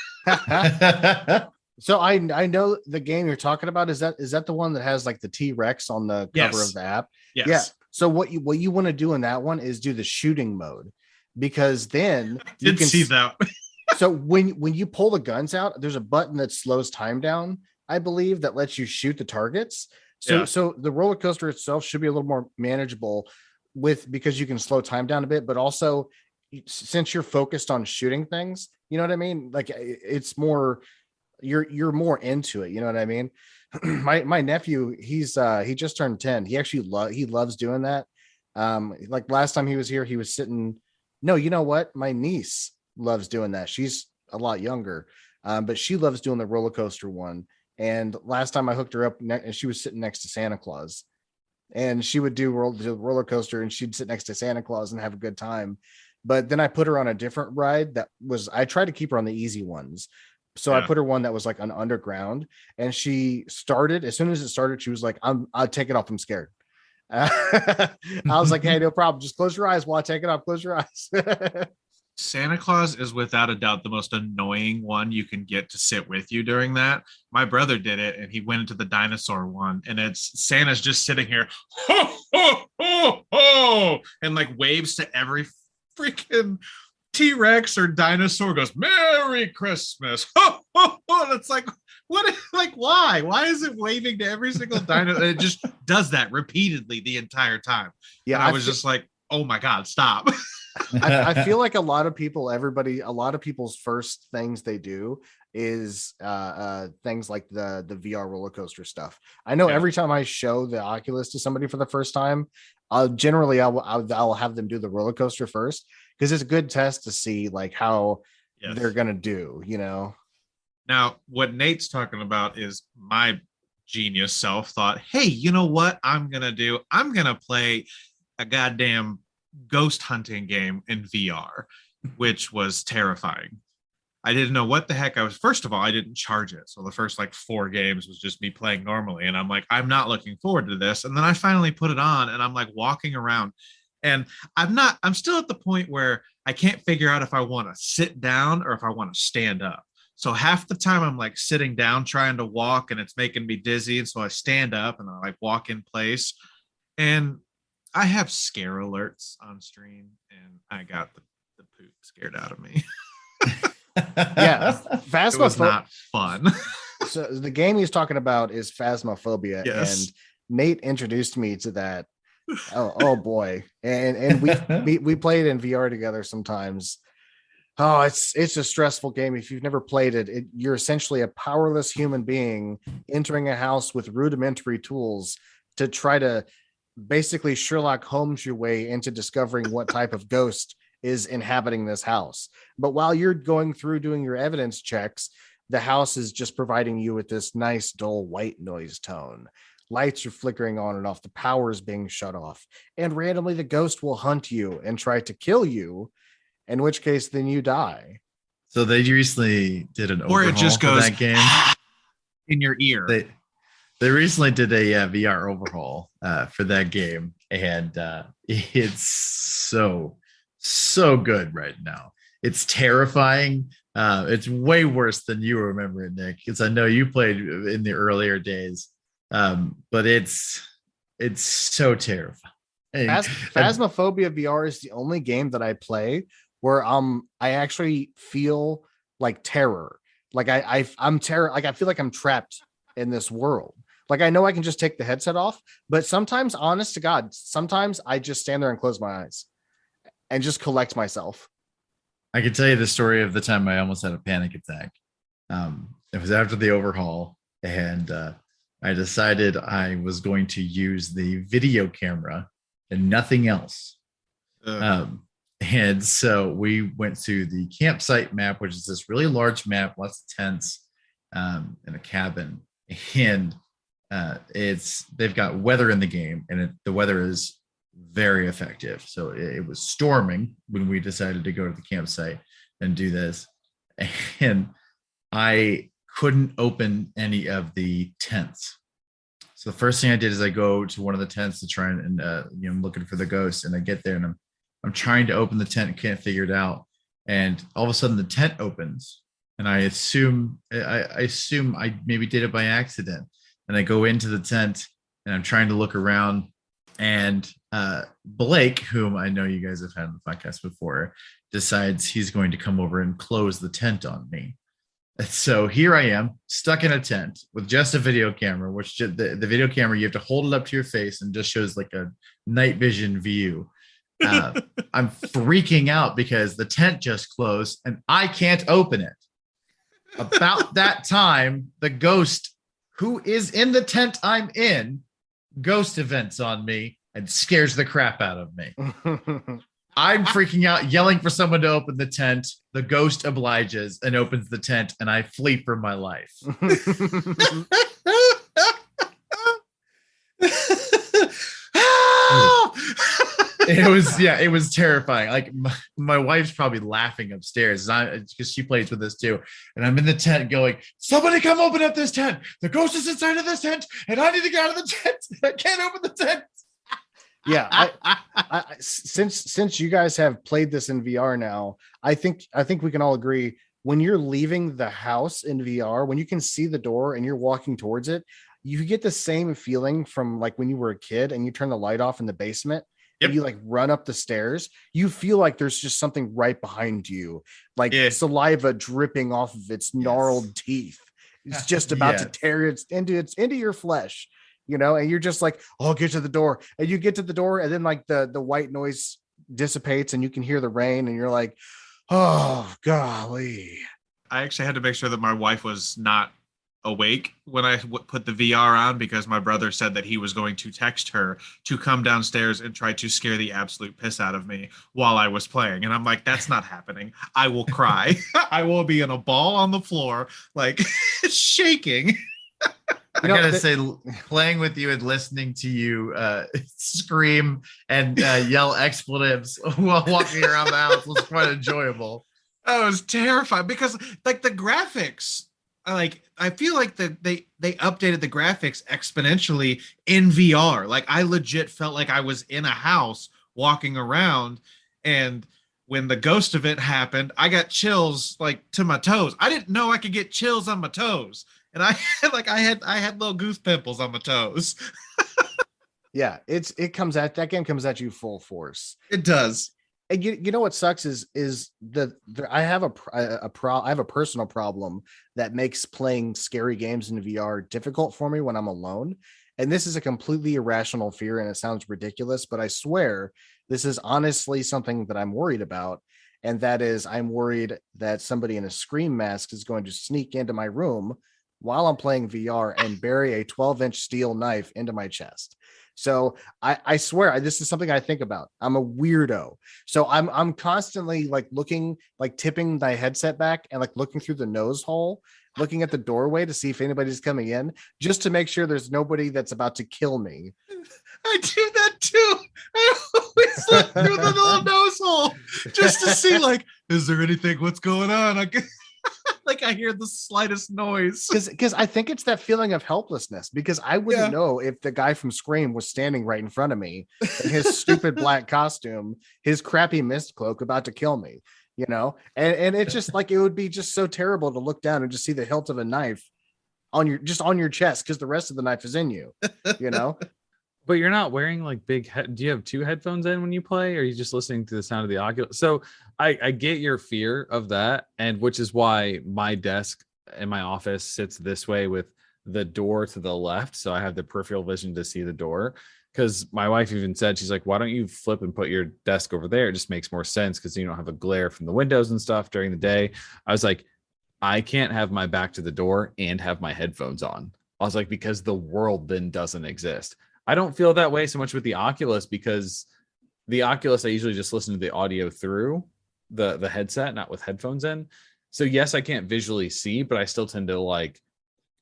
So I know the game you're talking about. Is that the one that has like the T-Rex on the cover of the app?
Yes.
Yeah. So what you want to do in that one is do the shooting mode, because then you can
see that.
So when you pull the guns out, there's a button that slows time down, I believe, that lets you shoot the targets. So the roller coaster itself should be a little more manageable because you can slow time down a bit, but also since you're focused on shooting things, you know what I mean? Like it's more, you're more into it. You know what I mean? my nephew, he just turned 10. He actually he loves doing that. Like last time he was here, he was sitting. No, you know what? My niece loves doing that. She's a lot younger, but she loves doing the roller coaster one. And last time I hooked her up, and she was sitting next to Santa Claus, and she would do the roller coaster, and she'd sit next to Santa Claus and have a good time. But then I put her on a different ride I tried to keep her on the easy ones. So I put her one that was like an underground, and she started, as soon as it started, she was like, I'll take it off. I'm scared. I was like, hey, no problem. Just close your eyes while I take it off. Close your eyes.
Santa Claus is without a doubt the most annoying one you can get to sit with you during that. My brother did it, and he went into the dinosaur one, and it's Santa's just sitting here, ho, ho, ho, ho, and like waves to every freaking T-Rex or dinosaur, goes, Merry Christmas. Ho, ho, ho. And it's like, what? Like, why? Why is it waving to every single dinosaur? It just does that repeatedly the entire time. Yeah, and I was just like, oh my God, stop.
I feel like a lot of people's first things they do is things like the VR roller coaster stuff. I know every time I show the Oculus to somebody for the first time, I'll have them do the roller coaster first, because it's a good test to see like how they're gonna do, you know.
Now, what Nate's talking about is my genius self thought, hey, you know what I'm gonna do? I'm gonna play a goddamn ghost hunting game in VR, which was terrifying. I didn't know what the heck I was. First of all, I didn't charge it. So the first like 4 games was just me playing normally. And I'm like, I'm not looking forward to this. And then I finally put it on and I'm like walking around, and I'm still at the point where I can't figure out if I want to sit down or if I want to stand up. So half the time I'm like sitting down trying to walk, and it's making me dizzy. And so I stand up and I like walk in place, and I have scare alerts on stream, and I got the poop scared out of me.
Yeah,
it was not fun.
So the game he's talking about is Phasmophobia,
yes.
And Nate introduced me to that. Oh boy, and we played in VR together sometimes. Oh, it's a stressful game. If you've never played it, you're essentially a powerless human being entering a house with rudimentary tools to try to basically Sherlock Holmes your way into discovering what type of ghost is inhabiting this house. But while you're going through doing your evidence checks, the house is just providing you with this nice dull white noise tone. Lights are flickering on and off, the power is being shut off, and randomly the ghost will hunt you and try to kill you, in which case then you die.
So they recently did an overhaul,
or it just goes
that game
in your ear.
They recently did a VR overhaul for that game, and it's so good right now. It's terrifying. It's way worse than you remember it, Nick, because I know you played in the earlier days. But it's so terrifying.
Phasmophobia VR is the only game that I play where I actually feel like terror. Like I'm terror. Like I feel like I'm trapped in this world. Like I know I can just take the headset off, but sometimes, honest to God, sometimes I just stand there and close my eyes and just collect myself.
I can tell you the story of the time I almost had a panic attack. It was after the overhaul, and I decided I was going to use the video camera and nothing else. And so we went to the campsite map, which is this really large map, lots of tents, in a cabin, and they've got weather in the game, and the weather is very effective. So it was storming when we decided to go to the campsite and do this. And I couldn't open any of the tents. So the first thing I did is I go to one of the tents to try and I'm looking for the ghost, and I get there and I'm trying to open the tent and can't figure it out. And all of a sudden the tent opens, and I assume I maybe did it by accident. And I go into the tent and I'm trying to look around, and Blake, whom I know you guys have had on the podcast before, decides he's going to come over and close the tent on me. And so here I am, stuck in a tent with just a video camera, which the video camera, you have to hold it up to your face and just shows like a night vision view. I'm freaking out because the tent just closed and I can't open it. About that time, the ghost who is in the tent I'm in ghost events on me and scares the crap out of me. I'm freaking out, yelling for someone to open the tent. The ghost obliges and opens the tent, and I flee for my life. It was terrifying. Like my wife's probably laughing upstairs because she plays with us too. And I'm in the tent going, somebody come open up this tent. The ghost is inside of this tent and I need to get out of the tent. I can't open the tent.
Yeah. I since you guys have played this in VR now, I think we can all agree when you're leaving the house in VR, when you can see the door and you're walking towards it, you get the same feeling from like when you were a kid and you turn the light off in the basement. Yep. And you like run up the stairs, you feel like there's just something right behind you, like saliva dripping off of its gnarled teeth. It's just about to tear it into your flesh, and you're just like, oh, get to the door. And you get to the door, and then like the white noise dissipates and you can hear the rain, and you're like, oh, golly.
I actually had to make sure that my wife was not awake when I put the VR on, because my brother said that he was going to text her to come downstairs and try to scare the absolute piss out of me while I was playing. And I'm like, that's not happening. I will cry. I will be in a ball on the floor, like shaking.
I gotta say, playing with you and listening to you scream and yell expletives while walking around the house was quite enjoyable.
I was terrified because like the graphics, I feel like they updated the graphics exponentially in VR. Like I legit felt like I was in a house walking around, and when the ghost event happened, I got chills like to my toes. I didn't know I could get chills on my toes, and I had little goose pimples on my toes.
Yeah, that game comes at you full force.
It does.
And you know what sucks is I have a personal problem that makes playing scary games in VR difficult for me when I'm alone. And this is a completely irrational fear, and it sounds ridiculous, but I swear this is honestly something that I'm worried about. And that is, I'm worried that somebody in a scream mask is going to sneak into my room while I'm playing VR and bury a 12-inch steel knife into my chest. So I swear this is something I think about. I'm a weirdo. So I'm constantly like looking, like tipping my headset back and like looking through the nose hole, looking at the doorway to see if anybody's coming in, just to make sure there's nobody that's about to kill me.
I do that too. I always look through the little nose hole just to see, like, is there anything? What's going on? Like I hear the slightest noise.
Because I think it's that feeling of helplessness, because I wouldn't know if the guy from Scream was standing right in front of me in his stupid black costume, his crappy mist cloak about to kill me, and it's just like, it would be just so terrible to look down and just see the hilt of a knife on your chest, because the rest of the knife is in you.
But you're not wearing like do you have two headphones in when you play, or are you just listening to the sound of the Oculus? So I get your fear of that, and which is why my desk in my office sits this way with the door to the left, so I have the peripheral vision to see the door. Because my wife even said, she's like, why don't you flip and put your desk over there? It just makes more sense because you don't have a glare from the windows and stuff during the day. I was like, I can't have my back to the door and have my headphones on. I was like, because the world then doesn't exist. I don't feel that way so much with the Oculus, because the Oculus, I usually just listen to the audio through the headset, not with headphones in. So yes, I can't visually see, but I still tend to like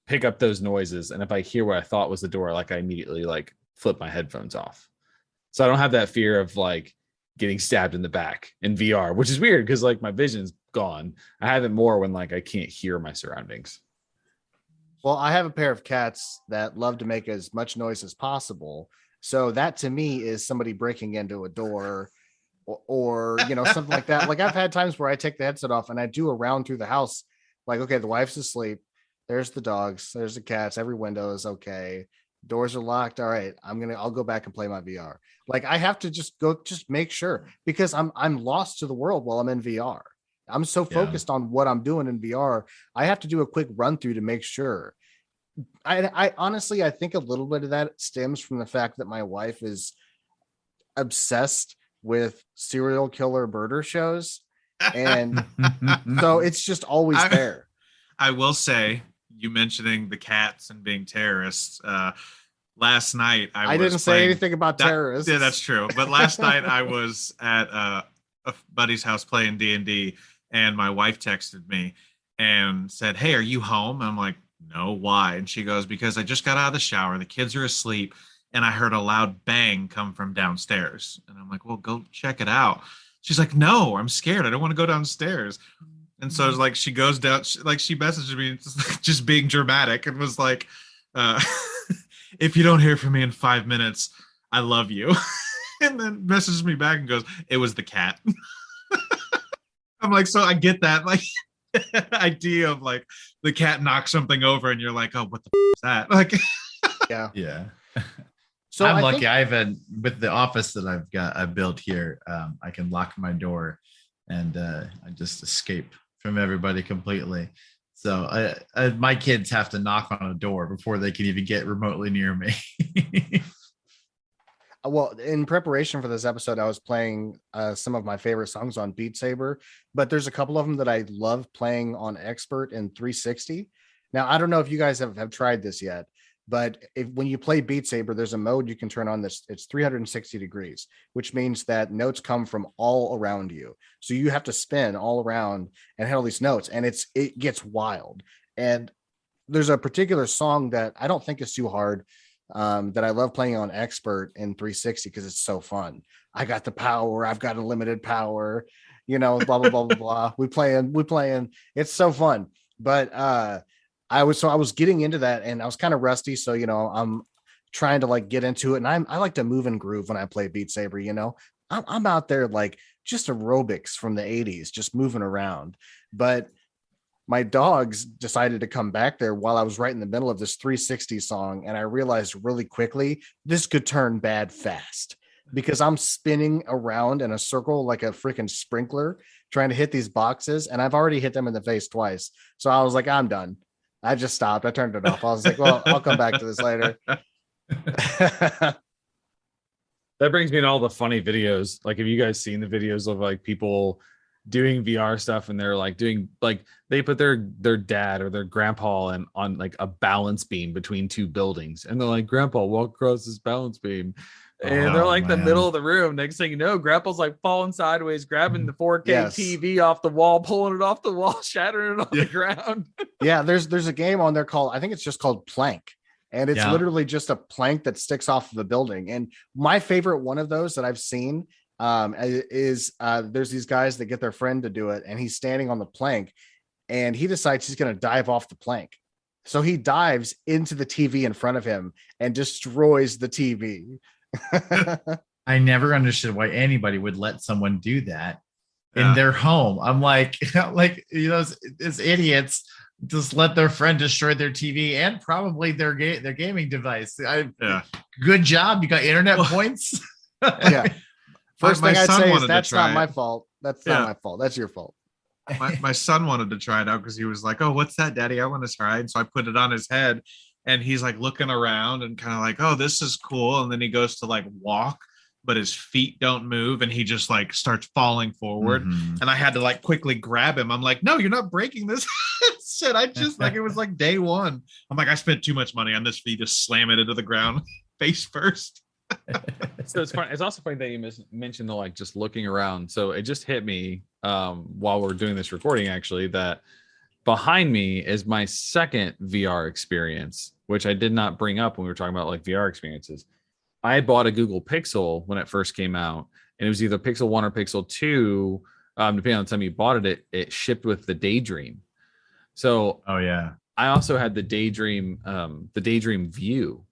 pick up those noises. And if I hear what I thought was the door, like I immediately like flip my headphones off. So I don't have that fear of like getting stabbed in the back in VR, which is weird because like my vision's gone. I have it more when like I can't hear my surroundings.
Well, I have a pair of cats that love to make as much noise as possible. So that to me is somebody breaking into a door or something like that. Like I've had times where I take the headset off and I do a round through the house. Like, okay, the wife's asleep. There's the dogs. There's the cats. Every window is okay. Doors are locked. All right, I'll go back and play my VR. Like I have to just make sure because I'm lost to the world while I'm in VR. I'm so focused on what I'm doing in VR. I have to do a quick run through to make sure. I honestly, I think a little bit of that stems from the fact that my wife is obsessed with serial killer murder shows. And so it's just always there.
I will say, you mentioning the cats and being terrorists. Last night, I
didn't say anything about terrorists.
Yeah, that's true. But last night I was at a buddy's house playing D&D, and my wife texted me and said, "Hey, are you home?" And I'm like, "No, why?" And she goes, "Because I just got out of the shower. The kids are asleep, and I heard a loud bang come from downstairs." And I'm like, "Well, go check it out." She's like, "No, I'm scared. I don't want to go downstairs." And so it's like she goes down, she messaged me just being dramatic and was like, "If you don't hear from me in 5 minutes, I love you." And then messages me back and goes, "It was the cat." I'm like, so I get that like idea of like the cat knocks something over and you're like, "Oh, what the is that?" Like,
yeah.
So
I'm lucky. I have with the office that I've built here. I can lock my door, and I just escape from everybody completely. So my kids have to knock on a door before they can even get remotely near me.
Well, in preparation for this episode, I was playing some of my favorite songs on Beat Saber, but there's a couple of them that I love playing on Expert and 360. Now, I don't know if you guys have tried this yet, but when you play Beat Saber, there's a mode you can turn on this. It's 360 degrees, which means that notes come from all around you. So you have to spin all around and hit all these notes, and it gets wild. And there's a particular song that I don't think is too hard that I love playing on Expert in 360 because it's so fun. I got the power. I've got unlimited power. Blah blah blah blah blah. We playing. It's so fun. But I was getting into that and I was kind of rusty. So, I'm trying to like get into it, and I like to move and groove when I play Beat Saber. I'm out there like just aerobics from the 80s, just moving around. But my dogs decided to come back there while I was right in the middle of this 360 song. And I realized really quickly, this could turn bad fast because I'm spinning around in a circle like a freaking sprinkler trying to hit these boxes. And I've already hit them in the face twice. So I was like, I'm done. I just stopped. I turned it off. I was like, well, I'll come back to this later.
That brings me to all the funny videos. Like, have you guys seen the videos of like people doing VR stuff and they're like doing like they put their dad or their grandpa on like a balance beam between two buildings, and they're like, "Grandpa, walk across this balance beam." And they're like the middle of the room. Next thing you know, grandpa's like falling sideways, grabbing the 4K TV off the wall, pulling it off the wall, shattering it on the ground.
Yeah, there's a game on there called, I think it's just called Plank. And it's literally just a plank that sticks off of a building. And my favorite one of those that I've seen is there's these guys that get their friend to do it, and he's standing on the plank and he decides he's going to dive off the plank. So he dives into the TV in front of him and destroys the TV.
I never understood why anybody would let someone do that in their home. I'm like, as idiots just let their friend destroy their TV and probably their gaming device. Good job. You got internet points.
Yeah. First thing I'd say is that's not my fault. That's not my fault. That's your fault.
My son wanted to try it out because he was like, "Oh, what's that, Daddy? I want to try it." And so I put it on his head, and he's like looking around and kind of like, "Oh, this is cool." And then he goes to like walk, but his feet don't move, and he just like starts falling forward. Mm-hmm. And I had to like quickly grab him. I'm like, "No, you're not breaking this shit." I just like, it was like day one. I'm like, I spent too much money on this for you to slam it into the ground face first.
So it's fun. It's also funny that you mentioned the like just looking around. So it just hit me while we're doing this recording, actually, that behind me is my second VR experience, which I did not bring up when we were talking about like VR experiences. I bought a Google Pixel when it first came out, and it was either Pixel 1 or Pixel 2. Depending on the time you bought it, it shipped with the Daydream. So
Oh yeah.
I also had the Daydream View,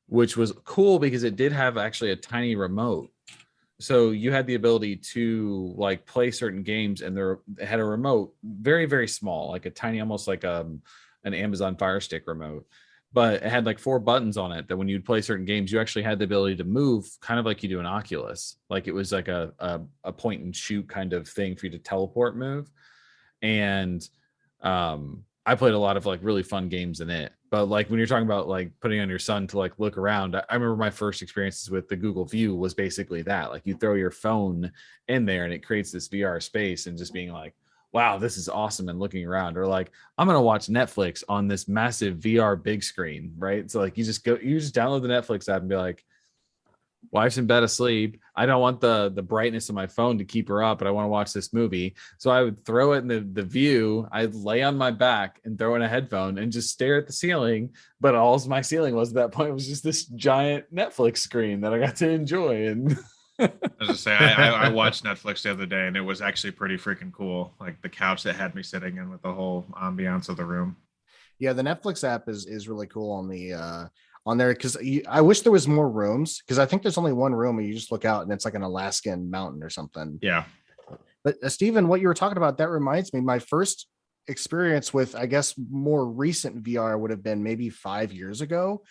which was cool because it did have actually a tiny remote. So you had the ability to like play certain games, and it had a remote, very, very small, like a tiny, almost like an Amazon Fire Stick remote. But it had like 4 buttons on it that when you'd play certain games, you actually had the ability to move kind of like you do in Oculus. Like it was like a point and shoot kind of thing for you to teleport move. And I played a lot of like really fun games in it. But like when you're talking about like putting on your son to like look around, I remember my first experiences with the Google View was basically that. Like you throw your phone in there and it creates this VR space, and just being like, wow, this is awesome, and looking around. Or like, I'm gonna watch Netflix on this massive VR big screen, right? So like you just download the Netflix app and be like, wife's in bed asleep. I don't want the brightness of my phone to keep her up, but I want to watch this movie. So I would throw it in the view. I'd lay on my back and throw in a headphone and just stare at the ceiling. But all my ceiling was at that point was just this giant Netflix screen that I got to enjoy. And
I was just saying, I watched Netflix the other day, and it was actually pretty freaking cool. Like the couch that had me sitting in with the whole ambiance of the room.
Yeah, the Netflix app is really cool on there, because I wish there was more rooms, because I think there's only one room where you just look out and it's like an Alaskan mountain or something.
Yeah.
But Stephen, what you were talking about, that reminds me, my first experience with, I guess, more recent VR would have been maybe 5 years ago.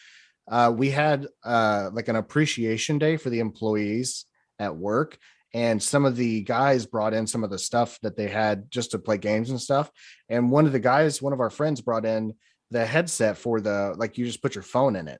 We had like an appreciation day for the employees at work, and some of the guys brought in some of the stuff that they had just to play games and stuff. And one of our friends brought in the headset for like you just put your phone in it,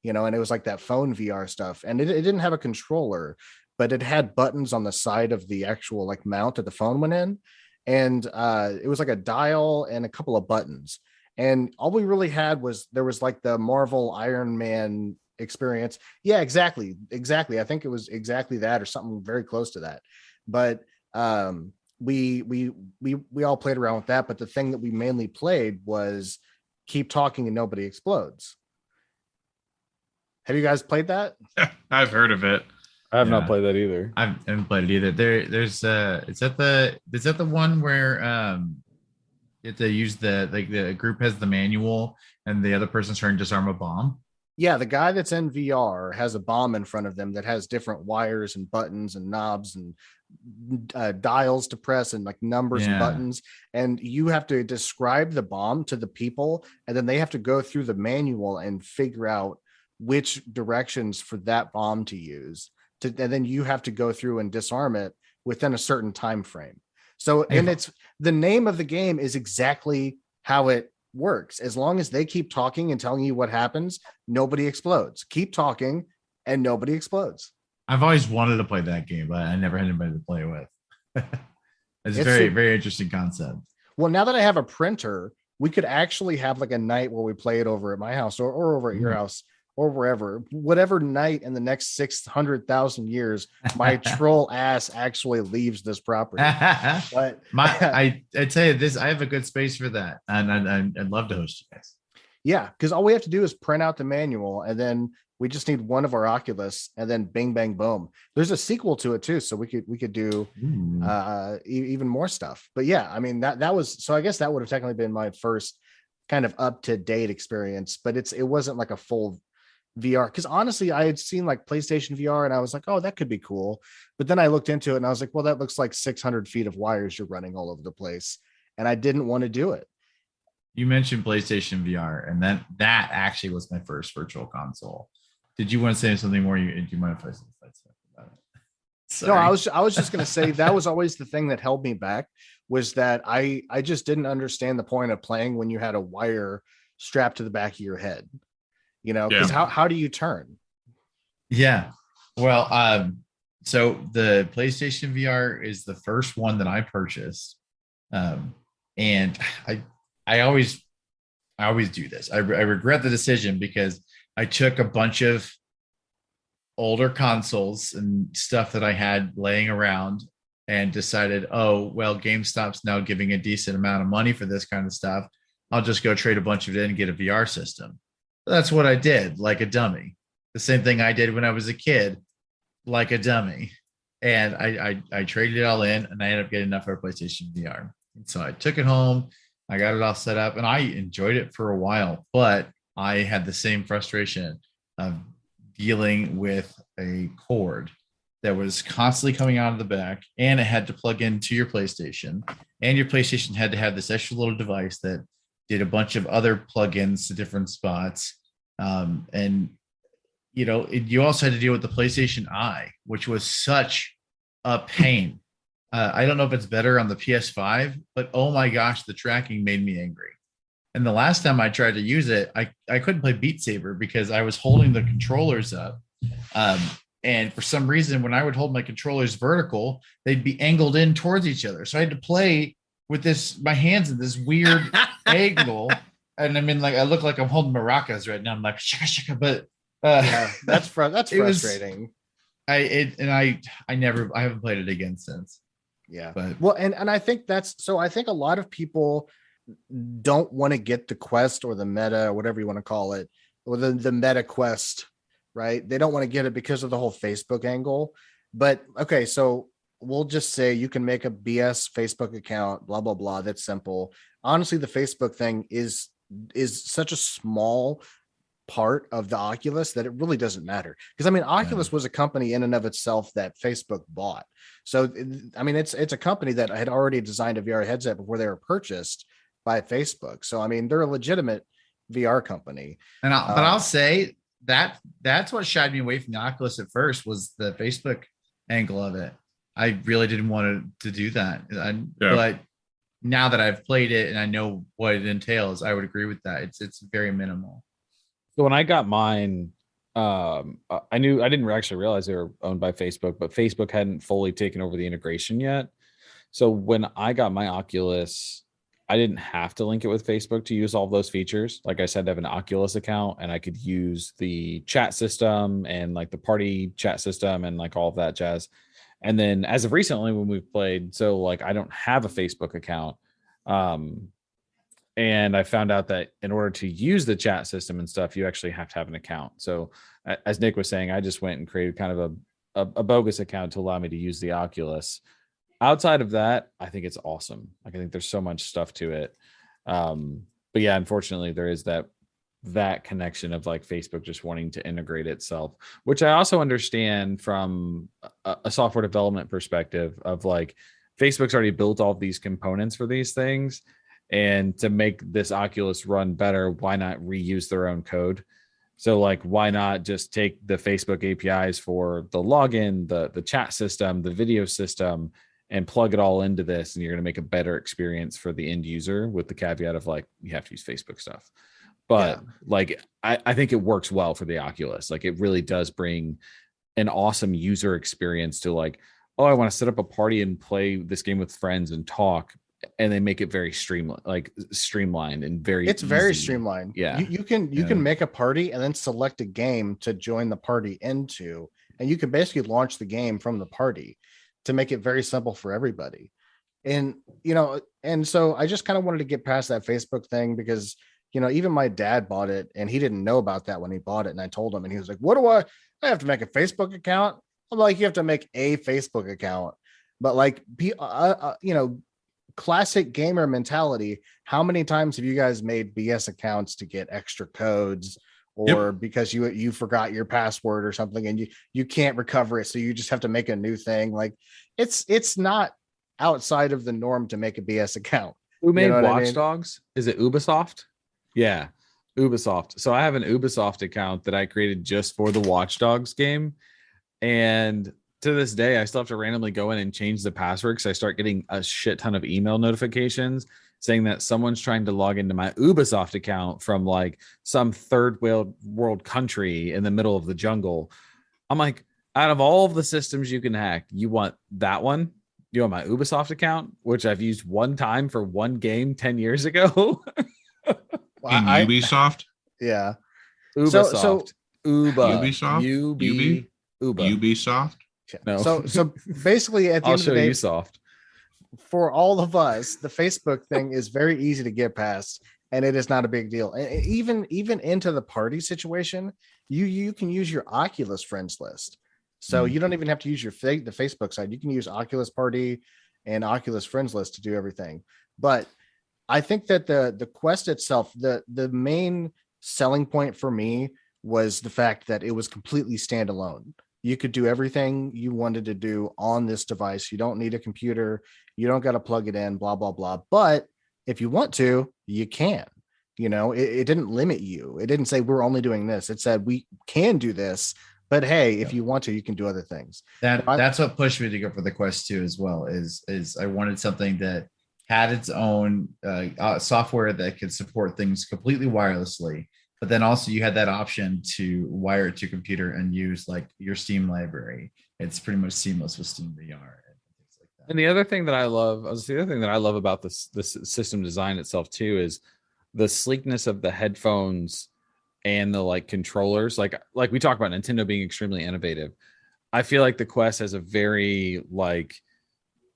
and it was like that phone VR stuff. And it didn't have a controller, but it had buttons on the side of the actual like mount that the phone went in. And it was like a dial and a couple of buttons. And all we really had was, there was like the Marvel Iron Man experience. Yeah, exactly. I think it was exactly that, or something very close to that. But we all played around with that. But the thing that we mainly played was Keep Talking and Nobody Explodes. Have you guys played that?
I've heard of it.
I have not played that either.
I haven't played it either. There's is that the one where you have to use the group has the manual and the other person's trying to disarm a bomb?
Yeah, the guy that's in VR has a bomb in front of them that has different wires and buttons and knobs and dials to press and like numbers and buttons. And you have to describe the bomb to the people, and then they have to go through the manual and figure out which directions for that bomb to use. And then you have to go through and disarm it within a certain time frame. So, and it's the name of the game is exactly how it works. As long as they keep talking and telling you what happens, nobody explodes. Keep talking and nobody explodes.
I've always wanted to play that game, but I never had anybody to play with. It's very, very interesting concept.
Well, now that I have a printer, we could actually have like a night where we play it over at my house or over at your house or wherever, whatever night in the next 600,000 years, my troll ass actually leaves this property. But
I tell you this, I have a good space for that. And I'd love to host you guys. Yeah.
Because all we have to do is print out the manual, and then we just need one of our Oculus, and then bing, bang, boom. There's a sequel to it too. So we could do even more stuff. But yeah, I mean, that was, so I guess that would have technically been my first kind of up to date experience, but it wasn't like a full VR, because honestly, I had seen like PlayStation VR and I was like, oh, that could be cool. But then I looked into it and I was like, well, that looks like 600 feet of wires you're running all over the place. And I didn't want to do it.
You mentioned PlayStation VR, and that actually was my first virtual console. Did you want to say something more? Do you mind if I say about it? Sorry.
No, I was just going to say that was always the thing that held me back, was that I just didn't understand the point of playing when you had a wire strapped to the back of your head. Because how do you turn? Yeah.
Well, so the PlayStation VR is the first one that I purchased. And I always do this. I regret the decision, because I took a bunch of older consoles and stuff that I had laying around and decided, oh, well, GameStop's now giving a decent amount of money for this kind of stuff. I'll just go trade a bunch of it and get a VR system. That's what I did, like a dummy. the same thing I did when I was a kid, like a dummy. And I traded it all in, and I ended up getting enough for a PlayStation VR. And so I took it home, I got it all set up, and I enjoyed it for a while. But I had the same frustration of dealing with a cord that was constantly coming out of the back, and it had to plug into your PlayStation, and your PlayStation had to have this extra little device that did a bunch of other plugins to different spots. And you also had to deal with the PlayStation Eye, which was such a pain. I don't know if it's better on the PS5, but oh my gosh, the tracking made me angry. And the last time I tried to use it, I couldn't play Beat Saber because I was holding the controllers up. And for some reason, when I would hold my controllers vertical, they'd be angled in towards each other. So I had to play with my hands in this weird angle. And I mean, like, I look like I'm holding maracas right now. I'm like, shaka, shaka, but
yeah, that's frustrating.
I haven't played it again since.
Yeah.
But
well, and I think I think a lot of people don't want to get the Quest or the Meta, or whatever you want to call it, or the Meta Quest, right? They don't want to get it because of the whole Facebook angle. But okay, so we'll just say you can make a BS Facebook account, blah, blah, blah. That's simple. Honestly, the Facebook thing is such a small part of the Oculus that it really doesn't matter. Because I mean, Oculus was a company in and of itself that Facebook bought. So I mean, it's a company that had already designed a VR headset before they were purchased by Facebook. So I mean, they're a legitimate VR company.
But I'll say that's what shied me away from the Oculus at first, was the Facebook angle of it. I really didn't want to do that. But now that I've played it and I know what it entails, I would agree with that. It's very minimal.
So when I got mine, I didn't actually realize they were owned by Facebook, but Facebook hadn't fully taken over the integration yet. So when I got my Oculus, I didn't have to link it with Facebook to use all of those features. Like I said, I have an Oculus account, and I could use the chat system and like the party chat system and like all of that jazz. And then as of recently, when we've played, so like I don't have a Facebook account. And I found out that in order to use the chat system and stuff, you actually have to have an account. So as Nick was saying, I just went and created kind of a bogus account to allow me to use the Oculus. Outside of that, I think it's awesome. Like, I think there's so much stuff to it. But yeah, unfortunately, there is that connection of like Facebook just wanting to integrate itself, which I also understand from a software development perspective of like Facebook's already built all of these components for these things. And to make this Oculus run better, why not reuse their own code? So like, why not just take the Facebook APIs for the login, the chat system, the video system, and plug it all into this, and you're going to make a better experience for the end user, with the caveat of like, you have to use Facebook stuff. But like, I think it works well for the Oculus. Like, it really does bring an awesome user experience to like, oh, I want to set up a party and play this game with friends and talk. And they make it very streamlined and very
very streamlined.
Yeah.
You can make a party and then select a game to join the party into, and you can basically launch the game from the party to make it very simple for everybody. And, and so I just kind of wanted to get past that Facebook thing because, even my dad bought it and he didn't know about that when he bought it. And I told him, and he was like, what do I have to make a Facebook account? I'm like, you have to make a Facebook account, but like, classic gamer mentality. How many times have you guys made BS accounts to get extra codes, or because you forgot your password or something and you can't recover it, so you just have to make a new thing? Like, it's not outside of the norm to make a BS account.
Who made Watch Dogs? Is it Ubisoft? Yeah, Ubisoft. So I have an Ubisoft account that I created just for the Watch Dogs game, and to this day, I still have to randomly go in and change the password because I start getting a shit ton of email notifications saying that someone's trying to log into my Ubisoft account from like some third world country in the middle of the jungle. I'm like, out of all of the systems you can hack, you want that one? You want my Ubisoft account, which I've used one time for one game 10 years ago?
Ubisoft?
Yeah.
Ubisoft.
Ubisoft?
No. So basically, at the end of the day,
Ubisoft.
For all of us, the Facebook thing is very easy to get past, and it is not a big deal. And even into the party situation, You can use your Oculus friends list. So you don't even have to use the Facebook side. You can use Oculus Party and Oculus friends list to do everything. But I think that the Quest itself, the main selling point for me was the fact that it was completely standalone. You could do everything you wanted to do on this device. You don't need a computer. You don't got to plug it in, blah, blah, blah. But if you want to, you can. It didn't limit you. It didn't say we're only doing this. It said we can do this, but hey, if you want to, you can do other things.
That's what pushed me to go for the Quest 2 as well. Is I wanted something that had its own software that could support things completely wirelessly, but then also you had that option to wire it to computer and use like your Steam library. It's pretty much seamless with Steam VR and things like that.
And the other thing that I love about this system design itself too is the sleekness of the headphones and the like controllers. Like we talked about Nintendo being extremely innovative. I feel like the Quest has a very like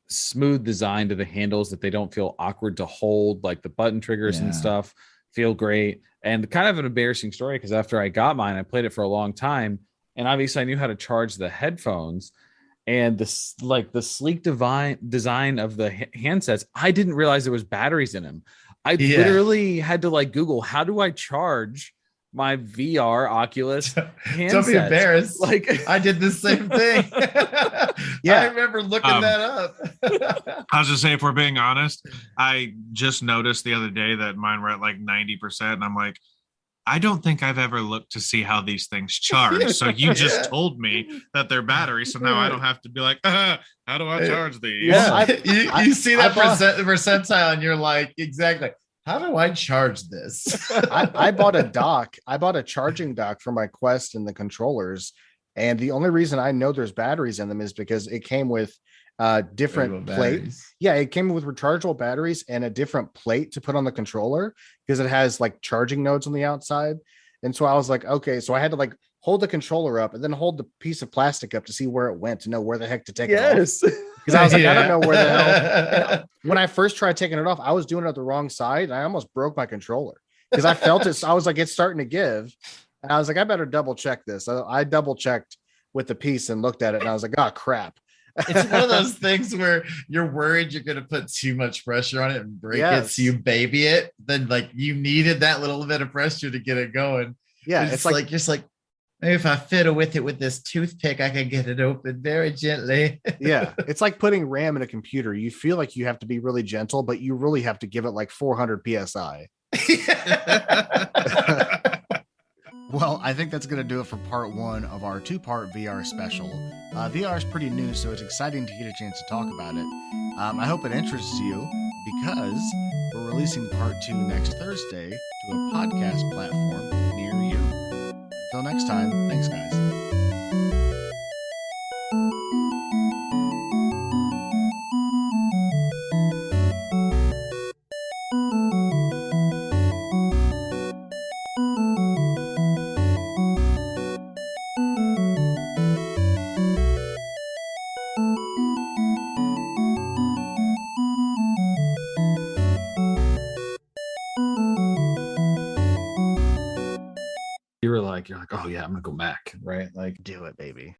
smooth design to the handles that they don't feel awkward to hold. Like the button triggers and stuff feel great. And kind of an embarrassing story because after I got mine, I played it for a long time, and obviously I knew how to charge the headphones. And this like the sleek design of the handsets, I didn't realize there was batteries in them. I literally had to like Google, how do I charge my VR Oculus handsets?
Don't be embarrassed.
Like
I did the same thing. I remember looking that up.
I was just saying, if we're being honest, I just noticed the other day that mine were at like 90%, and I'm like, I don't think I've ever looked to see how these things charge. So you just told me that they're batteries, so now I don't have to be like, how do I charge these?
Yeah, you see that percentile, and you're like, exactly. How do I charge this?
I bought a dock. I bought a charging dock for my Quest and the controllers. And the only reason I know there's batteries in them is because it came with different plates. Yeah, it came with rechargeable batteries and a different plate to put on the controller because it has like charging nodes on the outside. And so I was like, okay, so I had to like hold the controller up and then hold the piece of plastic up to see where it went to know where the heck to take it off. Because I was like, I don't know where the hell. And when I first tried taking it off, I was doing it at the wrong side. And I almost broke my controller because I felt it. I was like, it's starting to give. And I was like, I better double check this. I double checked with the piece and looked at it. And I was like, oh, crap.
It's one of those things where you're worried you're going to put too much pressure on it and break it. So you baby it. Then like you needed that little bit of pressure to get it going.
Yeah.
It's like just like, maybe if I fiddle with it with this toothpick, I can get it open very gently.
Yeah. It's like putting RAM in a computer. You feel like you have to be really gentle, but you really have to give it like 400 PSI. Well, I think that's going to do it for part one of our two-part VR special. VR is pretty new, so it's exciting to get a chance to talk about it. I hope it interests you because we're releasing part two next Thursday to a podcast platform near you. Until next time, thanks, guys.
you're like, oh yeah, I'm gonna go Mac, right? Like,
Do it, baby.